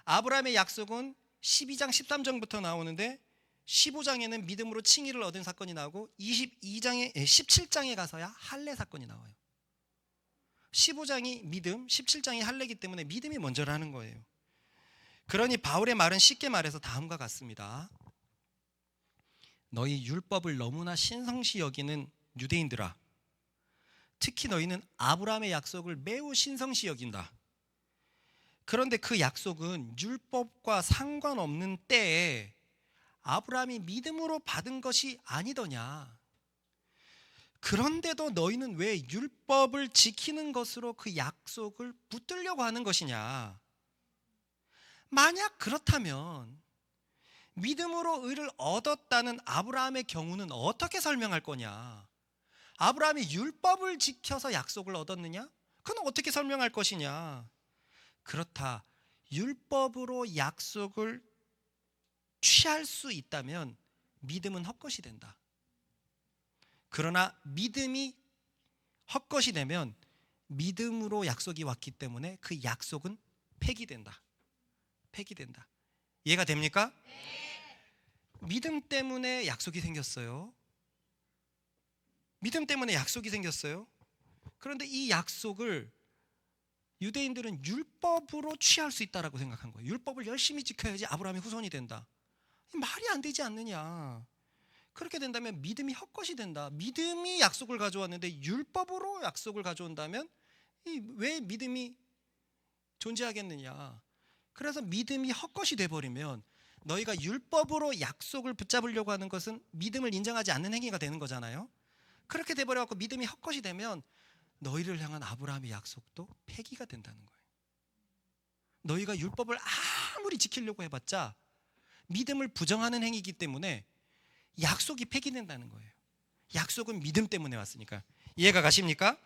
아브라함의 약속은 12장 13절부터 나오는데 15장에는 믿음으로 칭의를 얻은 사건이 나오고 17장에 가서야 할례 사건이 나와요. 15장이 믿음, 17장이 할례이기 때문에 믿음이 먼저라는 거예요. 그러니 바울의 말은 쉽게 말해서 다음과 같습니다. 너희 율법을 너무나 신성시 여기는 유대인들아, 특히 너희는 아브라함의 약속을 매우 신성시 여긴다. 그런데 그 약속은 율법과 상관없는 때에 아브라함이 믿음으로 받은 것이 아니더냐. 그런데도 너희는 왜 율법을 지키는 것으로 그 약속을 붙들려고 하는 것이냐. 만약 그렇다면 믿음으로 의를 얻었다는 아브라함의 경우는 어떻게 설명할 거냐? 아브라함이 율법을 지켜서 약속을 얻었느냐? 그건 어떻게 설명할 것이냐? 그렇다. 율법으로 약속을 취할 수 있다면 믿음은 헛것이 된다. 그러나 믿음이 헛것이 되면 믿음으로 약속이 왔기 때문에 그 약속은 폐기된다. 폐기된다. 이해가 됩니까? 네. 믿음 때문에 약속이 생겼어요. 믿음 때문에 약속이 생겼어요. 그런데 이 약속을 유대인들은 율법으로 취할 수 있다라고 생각한 거예요. 율법을 열심히 지켜야지 아브라함의 후손이 된다. 말이 안 되지 않느냐. 그렇게 된다면 믿음이 헛것이 된다. 믿음이 약속을 가져왔는데 율법으로 약속을 가져온다면 왜 믿음이 존재하겠느냐. 그래서 믿음이 헛것이 돼버리면 너희가 율법으로 약속을 붙잡으려고 하는 것은 믿음을 인정하지 않는 행위가 되는 거잖아요. 그렇게 돼버려갖고 믿음이 헛것이 되면 너희를 향한 아브라함의 약속도 폐기가 된다는 거예요. 너희가 율법을 아무리 지키려고 해봤자 믿음을 부정하는 행위이기 때문에 약속이 폐기된다는 거예요. 약속은 믿음 때문에 왔으니까. 이해가 가십니까?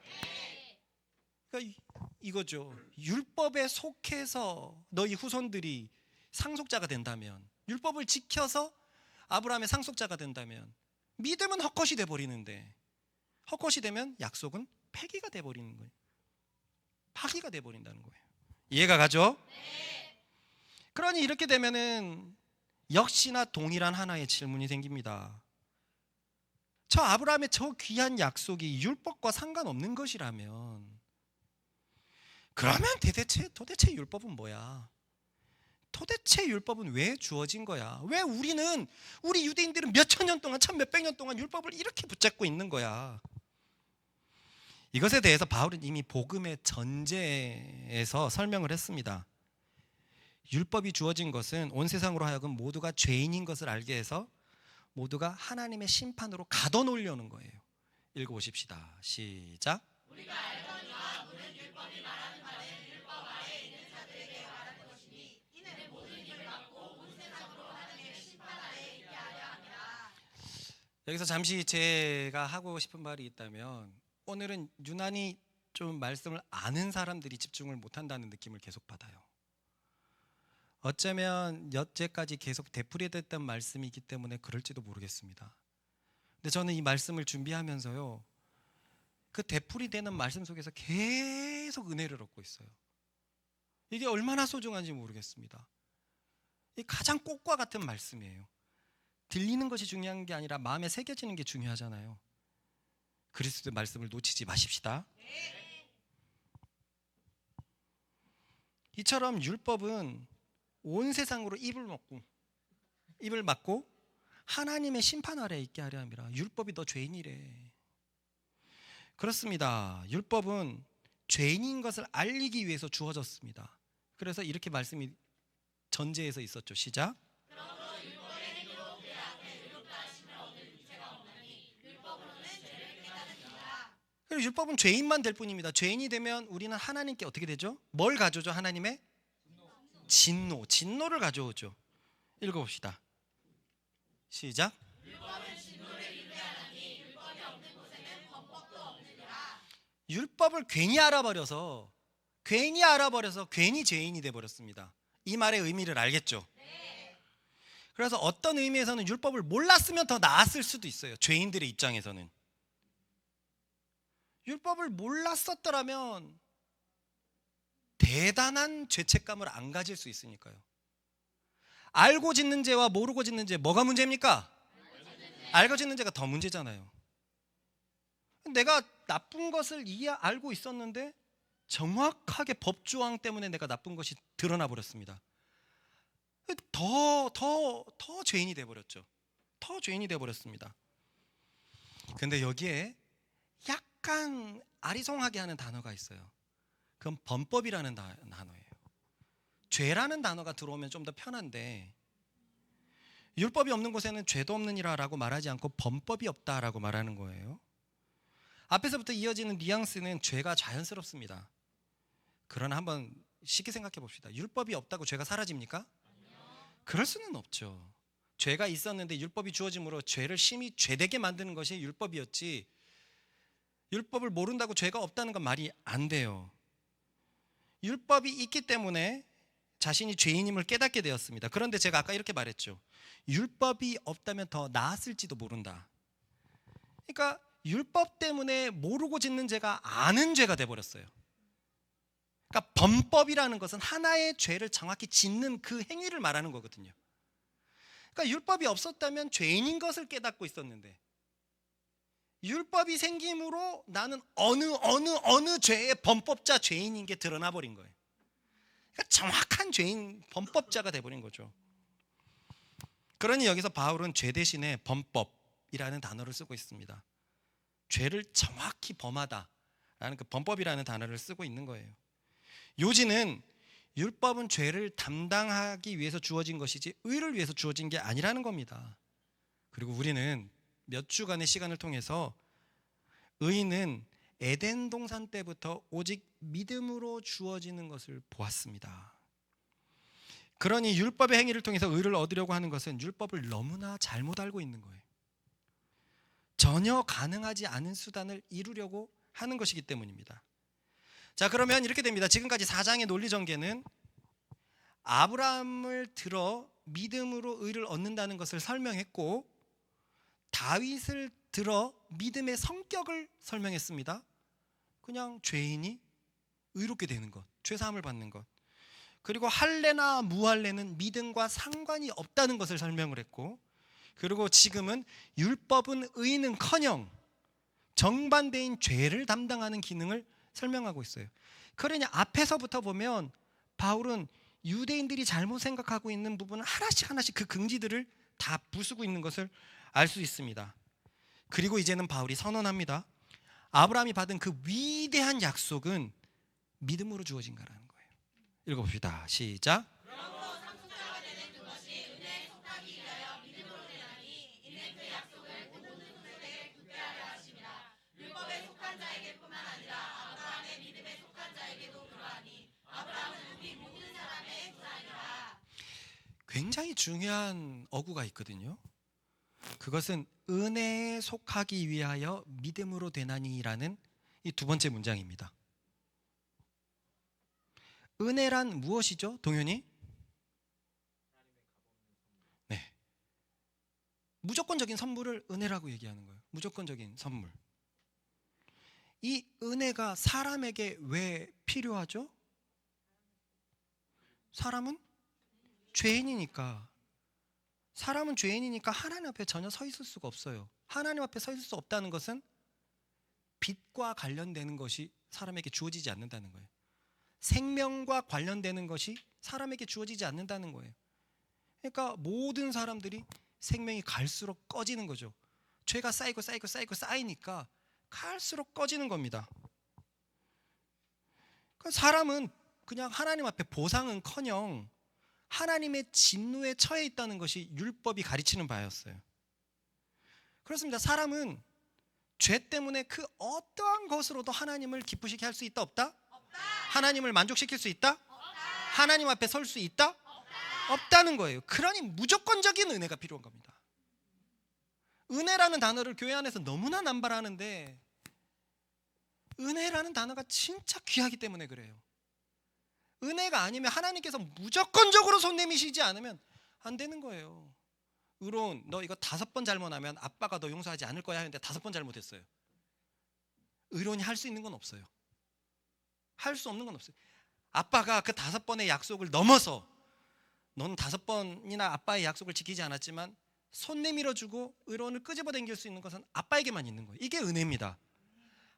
그러니까 이거죠. 율법에 속해서 너희 후손들이 상속자가 된다면, 율법을 지켜서 아브라함의 상속자가 된다면 믿음은 헛것이 돼버리는데, 헛것이 되면 약속은 폐기가 돼버리는 거예요. 파기가 돼버린다는 거예요. 이해가 가죠? 그러니 이렇게 되면은 역시나 동일한 하나의 질문이 생깁니다. 저 아브라함의 저 귀한 약속이 율법과 상관없는 것이라면 그러면 도대체 율법은 뭐야? 도대체 율법은 왜 주어진 거야? 왜 우리 유대인들은 몇천 년 동안, 몇백 년 동안 율법을 이렇게 붙잡고 있는 거야? 이것에 대해서 바울은 이미 복음의 전제에서 설명을 했습니다. 율법이 주어진 것은 온 세상으로 하여금 모두가 죄인인 것을 알게 해서 모두가 하나님의 심판으로 가둬놓으려는 거예요. 읽어보십시다. 시작. 우리가 알거니와 모든 율법이 말하는 바는 율법 아래 있는 자들에게 말하는 것이니 이는 모든 일을 받고 온 세상으로 하나님의 심판 아래 있게 하려 함이라. 여기서 잠시 제가 하고 싶은 말이 있다면, 오늘은 유난히 좀 말씀을 아는 사람들이 집중을 못한다는 느낌을 계속 받아요. 어쩌면 여태까지 계속 되풀이됐던 말씀이기 때문에 그럴지도 모르겠습니다. 근데 저는 이 말씀을 준비하면서요, 그 되풀이되는 말씀 속에서 계속 은혜를 얻고 있어요. 이게 얼마나 소중한지 모르겠습니다. 이 가장 꽃과 같은 말씀이에요. 들리는 것이 중요한 게 아니라 마음에 새겨지는 게 중요하잖아요. 그리스도의 말씀을 놓치지 마십시다. 이처럼 율법은 온 세상으로 입을 막고 하나님의 심판 아래에 있게 하려 함이라. 율법이 너 죄인이래. 그렇습니다. 율법은 죄인인 것을 알리기 위해서 주어졌습니다. 그래서 이렇게 말씀이 전제에서 있었죠. 시작. 그러므로 율법의 행위로 그의 앞에 의롭다 하심을 얻을 유죄가 없나니 율법으로는 죄를 깨닫느니라. 그리고 율법은 죄인만 될 뿐입니다. 죄인이 되면 우리는 하나님께 어떻게 되죠? 뭘 가져오죠? 하나님의 진노를 가져오죠. 읽어봅시다. 시작. 율법은 진노를 인도하나니 율법이 없는 곳에는 범법도 없느니라. 율법을 괜히 알아버려서 괜히 죄인이 돼버렸습니다. 이 말의 의미를 알겠죠? 그래서 어떤 의미에서는 율법을 몰랐으면 더 나았을 수도 있어요. 죄인들의 입장에서는. 율법을 몰랐었더라면 대단한 죄책감을 안 가질 수 있으니까요. 알고 짓는 죄와 모르고 짓는 죄, 뭐가 문제입니까? 알고 짓는 죄가 더 문제잖아요. 내가 나쁜 것을 알고 있었는데 정확하게 법조항 때문에 내가 나쁜 것이 드러나 버렸습니다. 더 죄인이 돼버렸죠. 더 죄인이 돼버렸습니다. 근데 여기에 약간 아리송하게 하는 단어가 있어요. 그건 범법이라는 단어예요. 죄라는 단어가 들어오면 좀 더 편한데, 율법이 없는 곳에는 죄도 없느니라라고 말하지 않고 범법이 없다라고 말하는 거예요. 앞에서부터 이어지는 뉘앙스는 죄가 자연스럽습니다. 그러나 한번 쉽게 생각해 봅시다. 율법이 없다고 죄가 사라집니까? 그럴 수는 없죠. 죄가 있었는데 율법이 주어짐으로 죄를 심히 죄되게 만드는 것이 율법이었지, 율법을 모른다고 죄가 없다는 건 말이 안 돼요. 율법이 있기 때문에 자신이 죄인임을 깨닫게 되었습니다. 그런데 제가 아까 이렇게 말했죠. 율법이 없다면 더 나았을지도 모른다. 그러니까 율법 때문에 모르고 짓는 죄가 아는 죄가 돼버렸어요. 그러니까 범법이라는 것은 하나의 죄를 정확히 짓는 그 행위를 말하는 거거든요. 그러니까 율법이 없었다면 죄인인 것을 깨닫고 있었는데, 율법이 생김으로 나는 어느 죄의 범법자 죄인인 게 드러나 버린 거예요. 그러니까 정확한 죄인, 범법자가 돼버린 거죠. 그러니 여기서 바울은 죄 대신에 범법이라는 단어를 쓰고 있습니다. 죄를 정확히 범하다라는 그 범법이라는 단어를 쓰고 있는 거예요. 요지는 율법은 죄를 담당하기 위해서 주어진 것이지 의를 위해서 주어진 게 아니라는 겁니다. 그리고 우리는 몇 주간의 시간을 통해서 의는 에덴 동산 때부터 오직 믿음으로 주어지는 것을 보았습니다. 그러니 율법의 행위를 통해서 의를 얻으려고 하는 것은 율법을 너무나 잘못 알고 있는 거예요. 전혀 가능하지 않은 수단을 이루려고 하는 것이기 때문입니다. 자, 그러면 이렇게 됩니다. 지금까지 4장의 논리 전개는 아브라함을 들어 믿음으로 의를 얻는다는 것을 설명했고, 다윗을 들어 믿음의 성격을 설명했습니다. 그냥 죄인이 의롭게 되는 것, 죄사함을 받는 것. 그리고 할례나 무할례는 믿음과 상관이 없다는 것을 설명을 했고, 그리고 지금은 율법은 의는커녕 정반대인 죄를 담당하는 기능을 설명하고 있어요. 그러니 앞에서부터 보면 바울은 유대인들이 잘못 생각하고 있는 부분을 하나씩 그 긍지들을 다 부수고 있는 것을 알 수 있습니다. 그리고 이제는 바울이 선언합니다. 아브라함이 받은 그 위대한 약속은 믿음으로 주어진 거라는 거예요. 읽어봅시다. 시작. 그러므로 굉장히 중요한 어구가 있거든요. 그것은 은혜에 속하기 위하여 믿음으로 되나니라는 이 두 번째 문장입니다. 은혜란 무엇이죠, 동현이? 네, 무조건적인 선물을 은혜라고 얘기하는 거예요. 무조건적인 선물. 이 은혜가 사람에게 왜 필요하죠? 사람은 죄인이니까. 사람은 죄인이니까 하나님 앞에 전혀 서 있을 수가 없어요. 하나님 앞에 서 있을 수 없다는 것은 빛과 관련되는 것이 사람에게 주어지지 않는다는 거예요. 생명과 관련되는 것이 사람에게 주어지지 않는다는 거예요. 그러니까 모든 사람들이 생명이 갈수록 꺼지는 거죠. 죄가 쌓이고 쌓이니까 갈수록 꺼지는 겁니다. 그러니까 사람은 그냥 하나님 앞에 보상은커녕 하나님의 진노에 처해 있다는 것이 율법이 가르치는 바였어요. 그렇습니다. 사람은 죄 때문에 그 어떠한 것으로도 하나님을 기쁘시게 할 수 있다 없다? 없다. 하나님을 만족시킬 수 있다? 없다. 하나님 앞에 설 수 있다? 없다. 없다는 거예요. 그러니 무조건적인 은혜가 필요한 겁니다. 은혜라는 단어를 교회 안에서 너무나 남발하는데 은혜라는 단어가 진짜 귀하기 때문에 그래요. 은혜가 아니면 하나님께서 무조건적으로 손 내미시지 않으면 안 되는 거예요. 의로운 너 이거 5번 잘못하면 아빠가 너 용서하지 않을 거야 하는데 5번 잘못했어요. 의로운이 할 수 있는 건 없어요. 할 수 없는 건 없어요. 아빠가 그 5번의 약속을 넘어서 너는 5번이나 아빠의 약속을 지키지 않았지만 손 내밀어주고 의로운을 끄집어 당길 수 있는 것은 아빠에게만 있는 거예요. 이게 은혜입니다.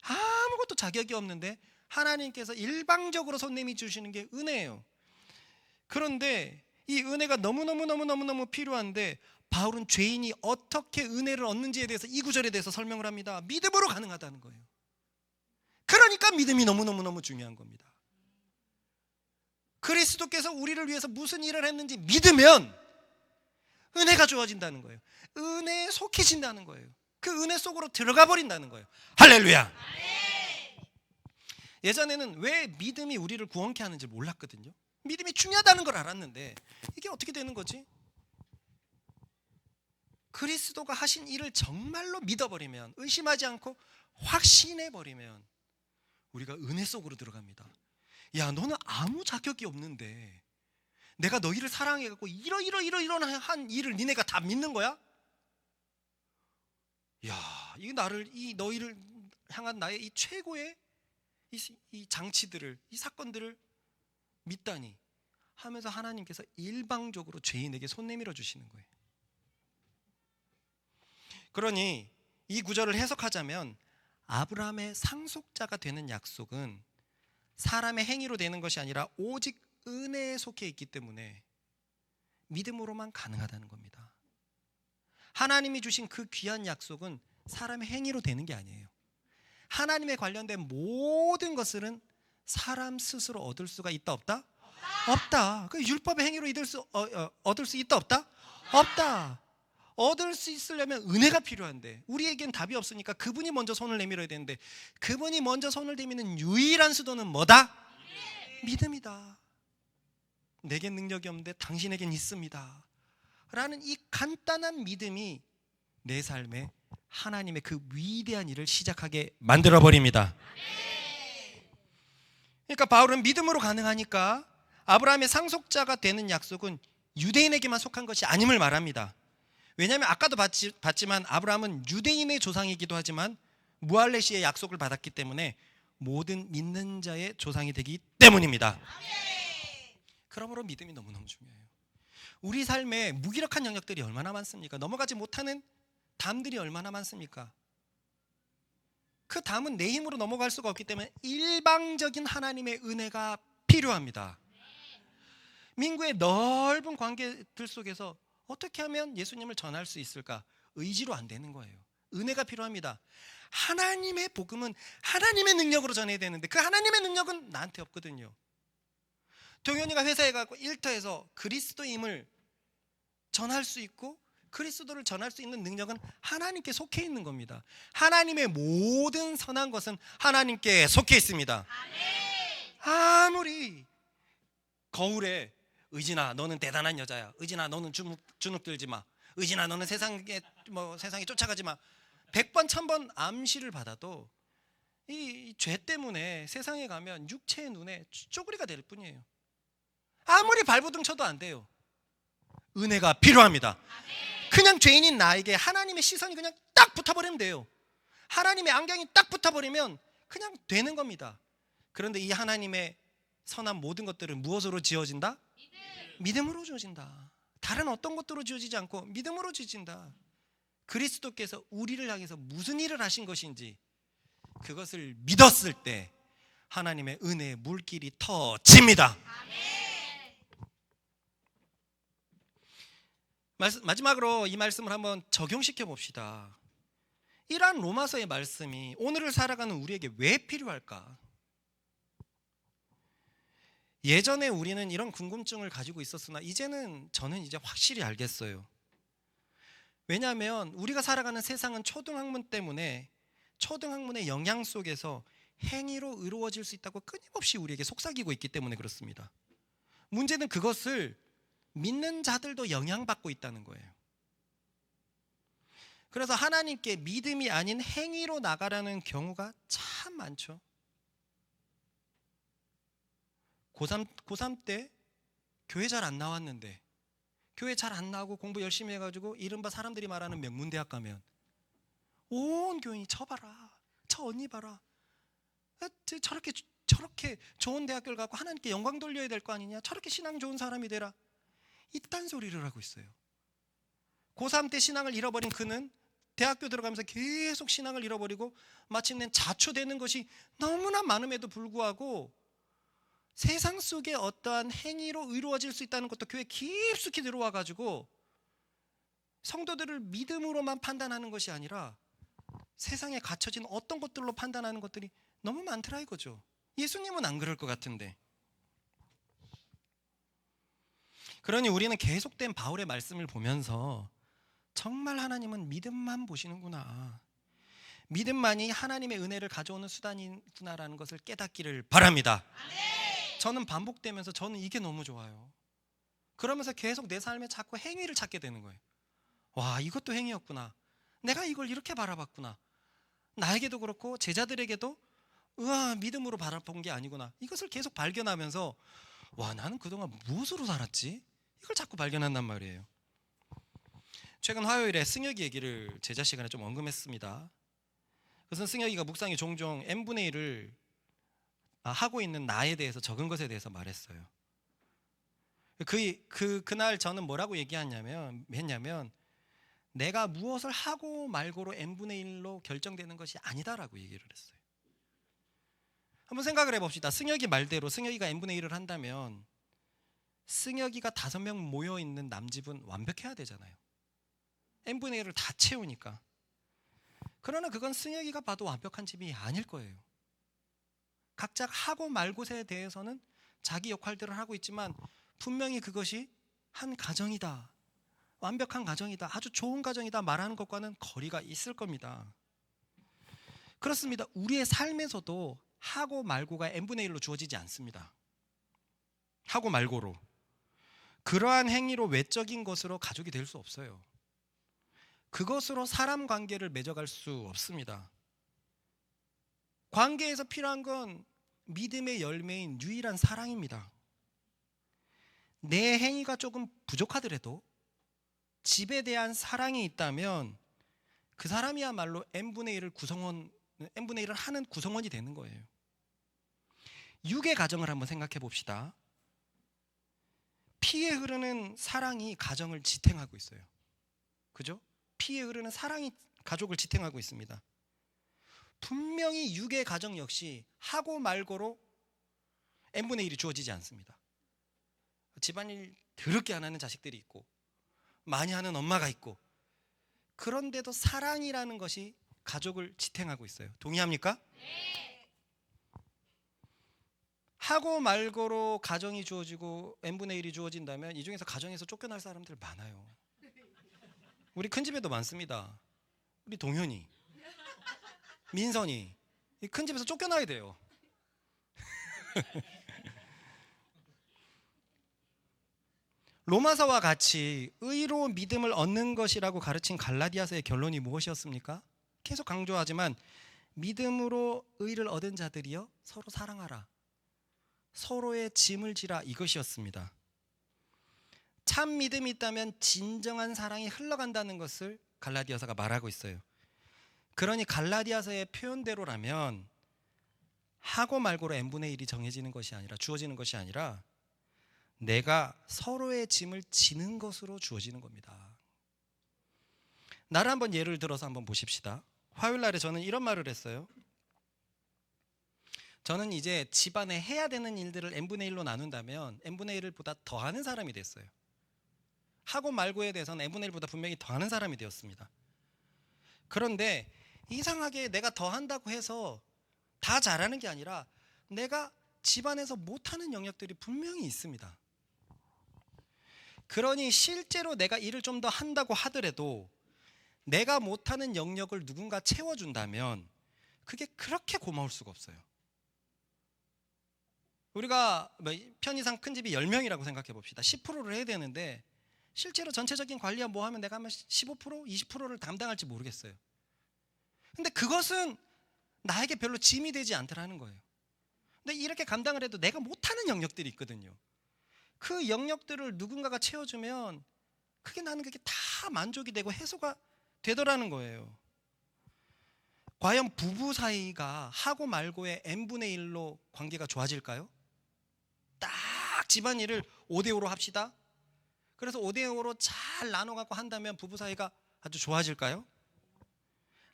아무것도 자격이 없는데 하나님께서 일방적으로 손 내밀어주시는 게 은혜예요. 그런데 이 은혜가 너무너무 필요한데 바울은 죄인이 어떻게 은혜를 얻는지에 대해서 이 구절에 대해서 설명을 합니다. 믿음으로 가능하다는 거예요. 그러니까 믿음이 너무너무 중요한 겁니다. 그리스도께서 우리를 위해서 무슨 일을 했는지 믿으면 은혜가 주어진다는 거예요. 은혜에 속해진다는 거예요. 그 은혜 속으로 들어가 버린다는 거예요. 할렐루야. 예전에는 왜 믿음이 우리를 구원케 하는지 몰랐거든요. 믿음이 중요하다는 걸 알았는데 이게 어떻게 되는 거지? 그리스도가 하신 일을 정말로 믿어버리면, 의심하지 않고 확신해버리면 우리가 은혜 속으로 들어갑니다. 야, 너는 아무 자격이 없는데 내가 너희를 사랑해갖고 이런 일을 니네가 다 믿는 거야? 야, 이 너희를 향한 나의 이 최고의 이 장치들을, 이 사건들을 믿다니 하면서 하나님께서 일방적으로 죄인에게 손 내밀어 주시는 거예요. 그러니 이 구절을 해석하자면 아브라함의 상속자가 되는 약속은 사람의 행위로 되는 것이 아니라 오직 은혜에 속해 있기 때문에 믿음으로만 가능하다는 겁니다. 하나님이 주신 그 귀한 약속은 사람의 행위로 되는 게 아니에요. 하나님에 관련된 모든 것들은 사람 스스로 얻을 수가 있다 없다? 없다. 그 율법의 행위로 얻을 수 있다 없다? 없다. 얻을 수 있으려면 은혜가 필요한데 우리에겐 답이 없으니까 그분이 먼저 손을 내밀어야 되는데 그분이 먼저 손을 내미는 유일한 수도는 뭐다? 믿음이다. 내겐 능력이 없는데 당신에겐 있습니다 라는 이 간단한 믿음이 내 삶에 하나님의 그 위대한 일을 시작하게 만들어버립니다. 그러니까 바울은 믿음으로 가능하니까 아브라함의 상속자가 되는 약속은 유대인에게만 속한 것이 아님을 말합니다. 왜냐하면 아까도 봤지만 아브라함은 유대인의 조상이기도 하지만 무할레시의 약속을 받았기 때문에 모든 믿는 자의 조상이 되기 때문입니다. 그러므로 믿음이 너무너무 중요해요. 우리 삶에 무기력한 영역들이 얼마나 많습니까? 넘어가지 못하는 담들이 얼마나 많습니까? 그 담은 내 힘으로 넘어갈 수가 없기 때문에 일방적인 하나님의 은혜가 필요합니다. 민구의 넓은 관계들 속에서 어떻게 하면 예수님을 전할 수 있을까? 의지로 안 되는 거예요. 은혜가 필요합니다. 하나님의 복음은 하나님의 능력으로 전해야 되는데 그 하나님의 능력은 나한테 없거든요. 동현이가 회사에 가고 일터에서 그리스도임을 전할 수 있고 그리스도를 전할 수 있는 능력은 하나님께 속해 있는 겁니다. 하나님의 모든 선한 것은 하나님께 속해 있습니다. 아무리 거울에 의진아 너는 대단한 여자야. 의진아 너는 주눅 들지 마. 의진아 너는 세상에 쫓아가지 마. 100번 1000번 암시를 받아도 이 죄 때문에 세상에 가면 육체의 눈에 쪼그리가 될 뿐이에요. 아무리 발버둥 쳐도 안 돼요. 은혜가 필요합니다. 그냥 죄인인 나에게 하나님의 시선이 그냥 딱 붙어버리면 돼요. 하나님의 안경이 딱 붙어버리면 그냥 되는 겁니다. 그런데 이 하나님의 선한 모든 것들은 무엇으로 지어진다? 믿음으로 지어진다. 다른 어떤 것들로 지어지지 않고 믿음으로 지어진다. 그리스도께서 우리를 향해서 무슨 일을 하신 것인지 그것을 믿었을 때 하나님의 은혜의 물길이 터집니다. 마지막으로 이 말씀을 한번 적용시켜 봅시다. 이러한 로마서의 말씀이 오늘을 살아가는 우리에게 왜 필요할까? 예전에 우리는 이런 궁금증을 가지고 있었으나 저는 이제 확실히 알겠어요. 왜냐하면 우리가 살아가는 세상은 초등학문 때문에 초등학문의 영향 속에서 행위로 이루어질 수 있다고 끊임없이 우리에게 속삭이고 있기 때문에 그렇습니다. 문제는 그것을 믿는 자들도 영향받고 있다는 거예요. 그래서 하나님께 믿음이 아닌 행위로 나가라는 경우가 참 많죠. 고3 때 교회 잘 안 나왔는데 교회 잘 안 나오고 공부 열심히 해가지고 이른바 사람들이 말하는 명문대학 가면 온 교인이 저 봐라, 저 언니 봐라, 저렇게 좋은 대학교를 가고 하나님께 영광 돌려야 될 거 아니냐, 저렇게 신앙 좋은 사람이 되라, 이딴 소리를 하고 있어요. 고3 때 신앙을 잃어버린 그는 대학교 들어가면서 계속 신앙을 잃어버리고 마침내 자초되는 것이 너무나 많음에도 불구하고 세상 속에 어떠한 행위로 이루어질 수 있다는 것도 교회에 깊숙이 들어와 가지고 성도들을 믿음으로만 판단하는 것이 아니라 세상에 갇혀진 어떤 것들로 판단하는 것들이 너무 많더라 이거죠. 예수님은 안 그럴 것 같은데. 그러니 우리는 계속된 바울의 말씀을 보면서 정말 하나님은 믿음만 보시는구나, 믿음만이 하나님의 은혜를 가져오는 수단이구나라는 것을 깨닫기를 바랍니다. 저는 반복되면서 저는 이게 너무 좋아요. 그러면서 계속 내 삶에 자꾸 행위를 찾게 되는 거예요. 와, 이것도 행위였구나, 내가 이걸 이렇게 바라봤구나, 나에게도 그렇고 제자들에게도 우와 믿음으로 바라본 게 아니구나, 이것을 계속 발견하면서 와, 나는 그동안 무엇으로 살았지? 이걸 자꾸 발견한단 말이에요. 최근 화요일에 승혁이 얘기를 제자 시간에 좀 언급했습니다. 그것은 승혁이가 묵상에 종종 n분의 1을 하고 있는 나에 대해서, 적은 것에 대해서 말했어요. 그날 저는 뭐라고 얘기했냐면 내가 무엇을 하고 말고로 n분의 1로 결정되는 것이 아니다라고 얘기를 했어요. 한번 생각을 해봅시다. 승혁이 말대로 승혁이가 n분의 1을 한다면 승혁이가 5명 모여있는 남집은 완벽해야 되잖아요. n분의 1을 다 채우니까. 그러나 그건 승혁이가 봐도 완벽한 집이 아닐 거예요. 각자 하고 말 것에 대해서는 자기 역할들을 하고 있지만 분명히 그것이 한 가정이다, 완벽한 가정이다, 아주 좋은 가정이다 말하는 것과는 거리가 있을 겁니다. 그렇습니다. 우리의 삶에서도 하고 말고가 n분의 1로 주어지지 않습니다. 하고 말고로 그러한 행위로 외적인 것으로 가족이 될 수 없어요. 그것으로 사람 관계를 맺어갈 수 없습니다. 관계에서 필요한 건 믿음의 열매인 유일한 사랑입니다. 내 행위가 조금 부족하더라도 집에 대한 사랑이 있다면 그 사람이야말로 n분의 1을 하는 구성원이 되는 거예요. 육의 가정을 한번 생각해 봅시다. 피에 흐르는 사랑이 가정을 지탱하고 있어요. 그죠? 피에 흐르는 사랑이 가족을 지탱하고 있습니다. 분명히 육의 가정 역시 하고 말고로 n분의 1이 주어지지 않습니다. 집안일 더럽게 안 하는 자식들이 있고 많이 하는 엄마가 있고, 그런데도 사랑이라는 것이 가족을 지탱하고 있어요. 동의합니까? 네. 하고 말고로 가정이 주어지고 n분의 1이 주어진다면 이 중에서 가정에서 쫓겨날 사람들 많아요. 우리 큰 집에도 많습니다. 우리 동현이, 민선이 큰 집에서 쫓겨나야 돼요. 로마서와 같이 의로 믿음을 얻는 것이라고 가르친 갈라디아서의 결론이 무엇이었습니까? 계속 강조하지만 믿음으로 의를 얻은 자들이여 서로 사랑하라, 서로의 짐을 지라, 이것이었습니다. 참 믿음이 있다면 진정한 사랑이 흘러간다는 것을 갈라디아서가 말하고 있어요. 그러니 갈라디아서의 표현대로라면 하고 말고로 n분의 1이 정해지는 것이 아니라, 주어지는 것이 아니라 내가 서로의 짐을 지는 것으로 주어지는 겁니다. 나를 한번 예를 들어서 한번 보십시다. 화요일 날에 저는 이런 말을 했어요. 저는 이제 집안에 해야 되는 일들을 n분의 1로 나눈다면 n분의 1보다 더하는 사람이 됐어요. 하고 말고에 대해서는 n분의 1보다 분명히 더하는 사람이 되었습니다. 그런데 이상하게 내가 더한다고 해서 다 잘하는 게 아니라 내가 집안에서 못하는 영역들이 분명히 있습니다. 그러니 실제로 내가 일을 좀 더 한다고 하더라도 내가 못하는 영역을 누군가 채워준다면 그게 그렇게 고마울 수가 없어요. 우리가 편의상 큰 집이 10명이라고 생각해 봅시다. 10%를 해야 되는데 실제로 전체적인 관리와 뭐 하면 내가 아마 15%, 20%를 담당할지 모르겠어요. 근데 그것은 나에게 별로 짐이 되지 않더라는 거예요. 근데 이렇게 감당을 해도 내가 못하는 영역들이 있거든요. 그 영역들을 누군가가 채워주면 나는 그게 다 만족이 되고 해소가 되더라는 거예요. 과연 부부 사이가 하고 말고의 n분의 1로 관계가 좋아질까요? 딱 집안일을 5대5로 합시다. 그래서 5대5로 잘 나눠갖고 한다면 부부 사이가 아주 좋아질까요?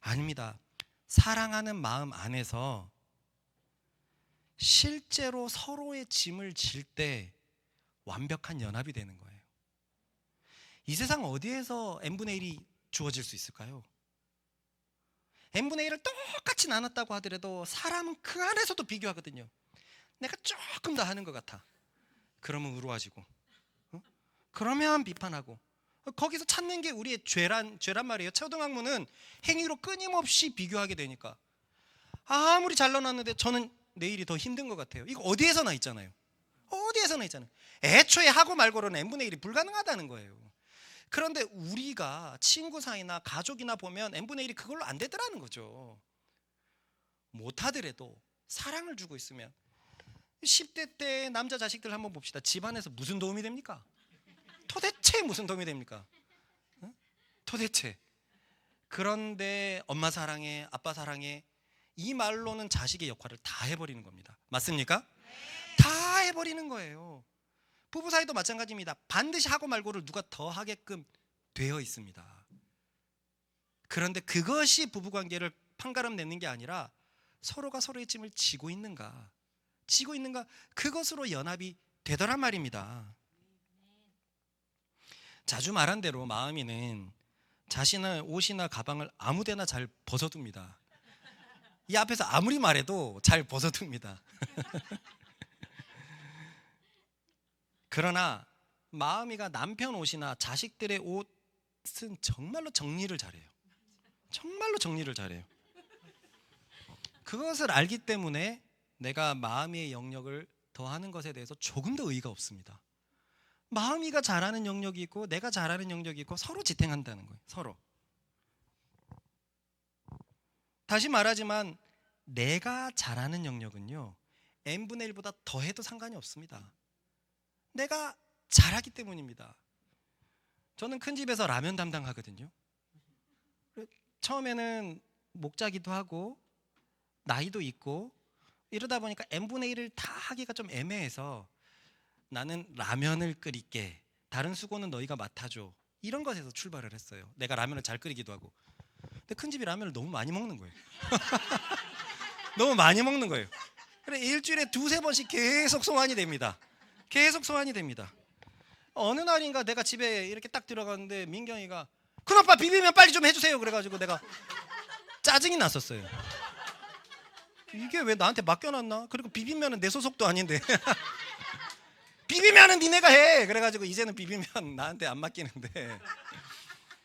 아닙니다. 사랑하는 마음 안에서 실제로 서로의 짐을 질 때 완벽한 연합이 되는 거예요. 이 세상 어디에서 n분의 1이 주어질 수 있을까요? n분의 1을 똑같이 나눴다고 하더라도 사람은 그 안에서도 비교하거든요. 내가 조금 더 하는 것 같아. 그러면 의로워지고, 그러면 비판하고, 거기서 찾는 게 우리의 죄란 말이에요. 초등학문은 행위로 끊임없이 비교하게 되니까 아무리 잘 나눴는데 저는 내일이 더 힘든 것 같아요. 이거 어디에서나 있잖아요. 어디에서나 있잖아요. 애초에 하고 말고로는 n분의 1이 불가능하다는 거예요. 그런데 우리가 친구 사이나 가족이나 보면 n분의 1이 그걸로 안 되더라는 거죠. 못하더라도 사랑을 주고 있으면 10대 때 남자 자식들 한번 봅시다. 집안에서 무슨 도움이 됩니까? 도대체 무슨 도움이 됩니까? 도대체. 그런데 엄마 사랑해, 아빠 사랑해, 이 말로는 자식의 역할을 다 해버리는 겁니다. 맞습니까? 다 해버리는 거예요. 부부 사이도 마찬가지입니다. 반드시 하고 말고를 누가 더 하게끔 되어 있습니다. 그런데 그것이 부부관계를 판가름 내는 게 아니라 서로가 서로의 짐을 지고 있는가, 그것으로 연합이 되더란 말입니다. 자주 말한 대로 마음이는 자신의 옷이나 가방을 아무데나 잘 벗어둡니다. 이 앞에서 아무리 말해도 잘 벗어둡니다. 그러나 마음이가 남편 옷이나 자식들의 옷은 정말로 정리를 잘해요. 정말로 정리를 잘해요. 그것을 알기 때문에 내가 마음이의 영역을 더하는 것에 대해서 조금 더 의의가 없습니다. 마음이가 잘하는 영역이 있고 내가 잘하는 영역이 있고 서로 지탱한다는 거예요. 서로. 다시 말하지만 내가 잘하는 영역은요, n분의 1보다 더해도 상관이 없습니다. 내가 잘하기 때문입니다. 저는 큰 집에서 라면 담당하거든요. 처음에는 목자기도 하고 나이도 있고 이러다 보니까 n분의 1을 다 하기가 좀 애매해서 나는 라면을 끓일게, 다른 수고는 너희가 맡아줘, 이런 것에서 출발을 했어요. 내가 라면을 잘 끓이기도 하고. 근데 큰 집이 라면을 너무 많이 먹는 거예요. 너무 많이 먹는 거예요. 그래 일주일에 2-3번씩 계속 소환이 됩니다. 계속 소환이 됩니다. 어느 날인가 내가 집에 이렇게 딱 들어갔는데 민경이가 큰아빠 비비면 빨리 좀 해주세요. 그래가지고 내가 짜증이 났었어요. 이게 왜 나한테 맡겨놨나? 그리고 비비면은 내 소속도 아닌데 비비면은 니네가 해. 그래가지고 이제는 비비면 나한테 안 맡기는데,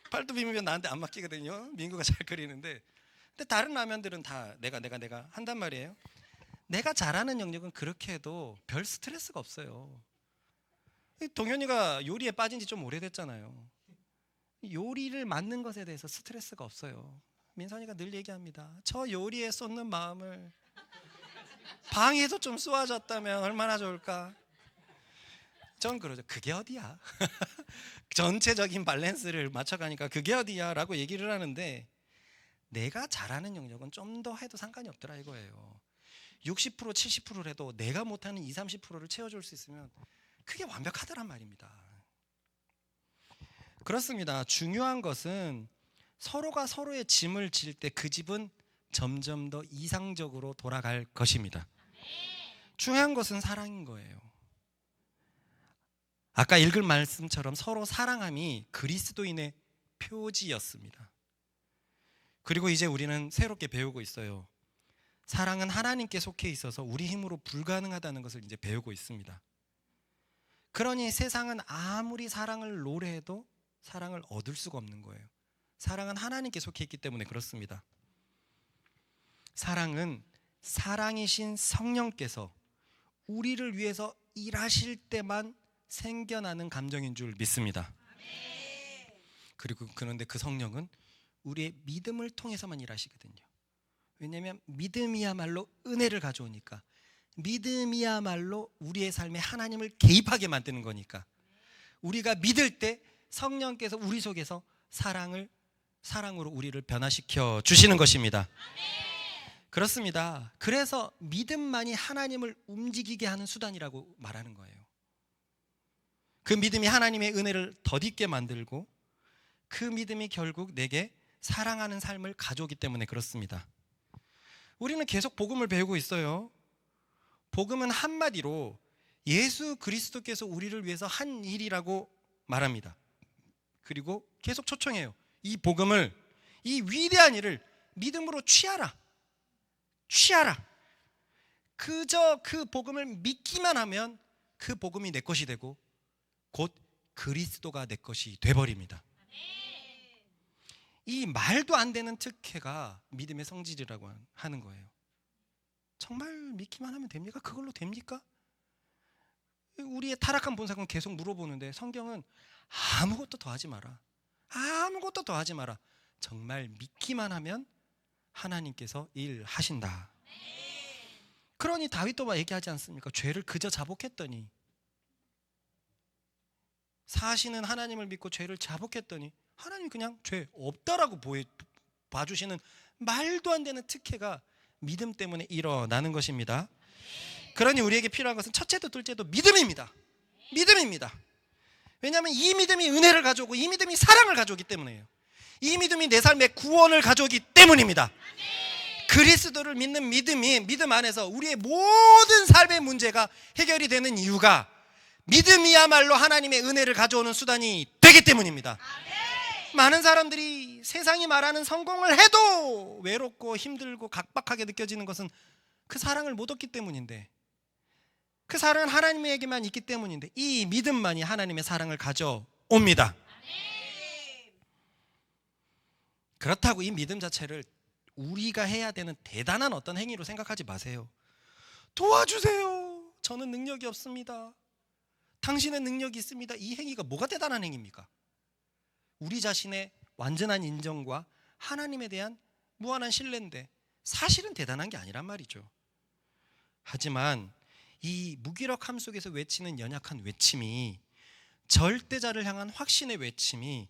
팔도 비비면 나한테 안 맡기거든요. 민구가 잘 끓이는데. 근데 다른 라면들은 다 내가 한단 말이에요. 내가 잘하는 영역은 그렇게 해도 별 스트레스가 없어요. 동현이가 요리에 빠진 지 좀 오래됐잖아요. 요리를 맡는 것에 대해서 스트레스가 없어요. 민선이가 늘 얘기합니다. 저 요리에 쏟는 마음을 방에서 좀 쏘아줬다면 얼마나 좋을까. 전 그러죠. 그게 어디야. 전체적인 밸런스를 맞춰가니까 그게 어디야 라고 얘기를 하는데, 내가 잘하는 영역은 좀 더 해도 상관이 없더라 이거예요. 60% 70%를 해도 내가 못하는 20, 30%를 채워줄 수 있으면 그게 완벽하더란 말입니다. 그렇습니다. 중요한 것은 서로가 서로의 짐을 질 때 그 집은 점점 더 이상적으로 돌아갈 것입니다. 중요한 것은 사랑인 거예요. 아까 읽은 말씀처럼 서로 사랑함이 그리스도인의 표지였습니다. 그리고 이제 우리는 새롭게 배우고 있어요. 사랑은 하나님께 속해 있어서 우리 힘으로 불가능하다는 것을 이제 배우고 있습니다. 그러니 세상은 아무리 사랑을 노래해도 사랑을 얻을 수가 없는 거예요. 사랑은 하나님께 속해 있기 때문에 그렇습니다. 사랑은 사랑이신 성령께서 우리를 위해서 일하실 때만 생겨나는 감정인 줄 믿습니다. 그리고 그런데 그 성령은 우리의 믿음을 통해서만 일하시거든요. 왜냐하면 믿음이야말로 은혜를 가져오니까, 믿음이야말로 우리의 삶에 하나님을 개입하게 만드는 거니까, 우리가 믿을 때 성령께서 우리 속에서 사랑으로 우리를 변화시켜 주시는 것입니다. 그렇습니다. 그래서 믿음만이 하나님을 움직이게 하는 수단이라고 말하는 거예요. 그 믿음이 하나님의 은혜를 덧입게 만들고, 그 믿음이 결국 내게 사랑하는 삶을 가져오기 때문에 그렇습니다. 우리는 계속 복음을 배우고 있어요. 복음은 한마디로 예수 그리스도께서 우리를 위해서 한 일이라고 말합니다. 그리고 계속 초청해요. 이 복음을, 이 위대한 일을 믿음으로 취하라. 그저 그 복음을 믿기만 하면 그 복음이 내 것이 되고 곧 그리스도가 내 것이 돼버립니다. 이 말도 안 되는 특혜가 믿음의 성질이라고 하는 거예요. 정말 믿기만 하면 됩니까? 그걸로 됩니까? 우리의 타락한 본성은 계속 물어보는데, 성경은 아무것도 더 하지 마라. 아무것도 더 하지 마라. 정말 믿기만 하면 하나님께서 일하신다. 그러니 다윗도 막 얘기하지 않습니까? 죄를 그저 자복했더니, 사시는 하나님을 믿고 죄를 자복했더니 하나님이 그냥 죄 없다라고 봐주시는 말도 안 되는 특혜가 믿음 때문에 일어나는 것입니다. 그러니 우리에게 필요한 것은 첫째도 둘째도 믿음입니다. 왜냐하면 이 믿음이 은혜를 가져오고 이 믿음이 사랑을 가져오기 때문이에요. 이 믿음이 내 삶의 구원을 가져오기 때문입니다. 그리스도를 믿는 믿음 안에서 우리의 모든 삶의 문제가 해결이 되는 이유가 믿음이야말로 하나님의 은혜를 가져오는 수단이 되기 때문입니다. 많은 사람들이 세상이 말하는 성공을 해도 외롭고 힘들고 각박하게 느껴지는 것은 그 사랑을 못 얻기 때문인데, 그 사랑은 하나님에게만 있기 때문인데, 이 믿음만이 하나님의 사랑을 가져옵니다. 그렇다고 이 믿음 자체를 우리가 해야 되는 대단한 어떤 행위로 생각하지 마세요. 도와주세요. 저는 능력이 없습니다. 당신의 능력이 있습니다. 이 행위가 뭐가 대단한 행위입니까? 우리 자신의 완전한 인정과 하나님에 대한 무한한 신뢰인데 사실은 대단한 게 아니란 말이죠. 하지만 이 무기력함 속에서 외치는 연약한 외침이, 절대자를 향한 확신의 외침이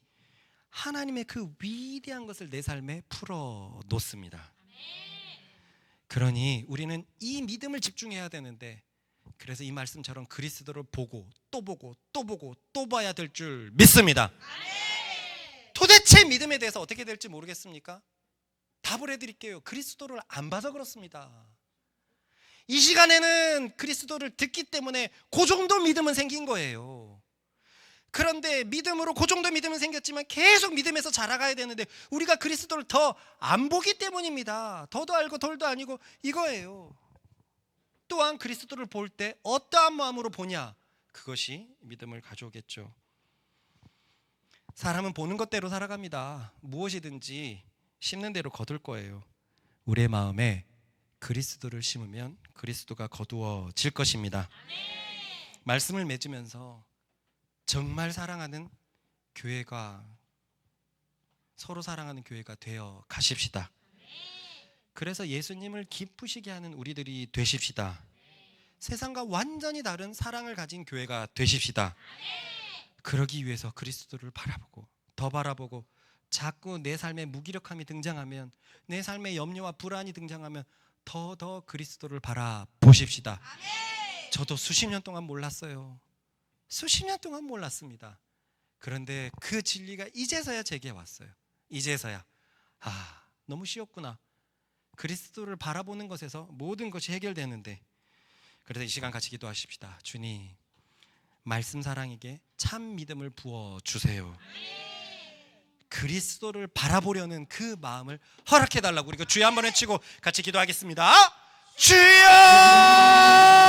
하나님의 그 위대한 것을 내 삶에 풀어 놓습니다. 그러니 우리는 이 믿음을 집중해야 되는데, 그래서 이 말씀처럼 그리스도를 보고 또 보고 또 보고 또 봐야 될 줄 믿습니다. 도대체 믿음에 대해서 어떻게 될지 모르겠습니까? 답을 해드릴게요. 그리스도를 안 봐서 그렇습니다. 이 시간에는 그리스도를 듣기 때문에 그 정도 믿음은 생긴 거예요. 그런데 믿음으로 그 정도 믿음은 생겼지만 계속 믿음에서 자라가야 되는데 우리가 그리스도를 더 안 보기 때문입니다. 더도 알고 덜도 아니고 이거예요. 또한 그리스도를 볼 때 어떠한 마음으로 보냐, 그것이 믿음을 가져오겠죠. 사람은 보는 것대로 살아갑니다. 무엇이든지 심는 대로 거둘 거예요. 우리의 마음에 그리스도를 심으면 그리스도가 거두어질 것입니다. 말씀을 맺으면서 정말 사랑하는 교회가, 서로 사랑하는 교회가 되어 가십시다. 그래서 예수님을 기쁘시게 하는 우리들이 되십시다. 세상과 완전히 다른 사랑을 가진 교회가 되십시다. 그러기 위해서 그리스도를 바라보고 더 바라보고, 자꾸 내 삶에 무기력함이 등장하면, 내 삶에 염려와 불안이 등장하면 더 그리스도를 바라보십시다. 저도 수십 년 동안 몰랐어요. 수십 년 동안 몰랐습니다. 그런데 그 진리가 이제서야 제게 왔어요. 이제서야 너무 쉬웠구나. 그리스도를 바라보는 것에서 모든 것이 해결되는데. 그래서 이 시간 같이 기도하십시다. 주님, 말씀 사랑에게 참 믿음을 부어주세요. 그리스도를 바라보려는 그 마음을 허락해달라고 우리 주여 한번 외치고 같이 기도하겠습니다. 주여!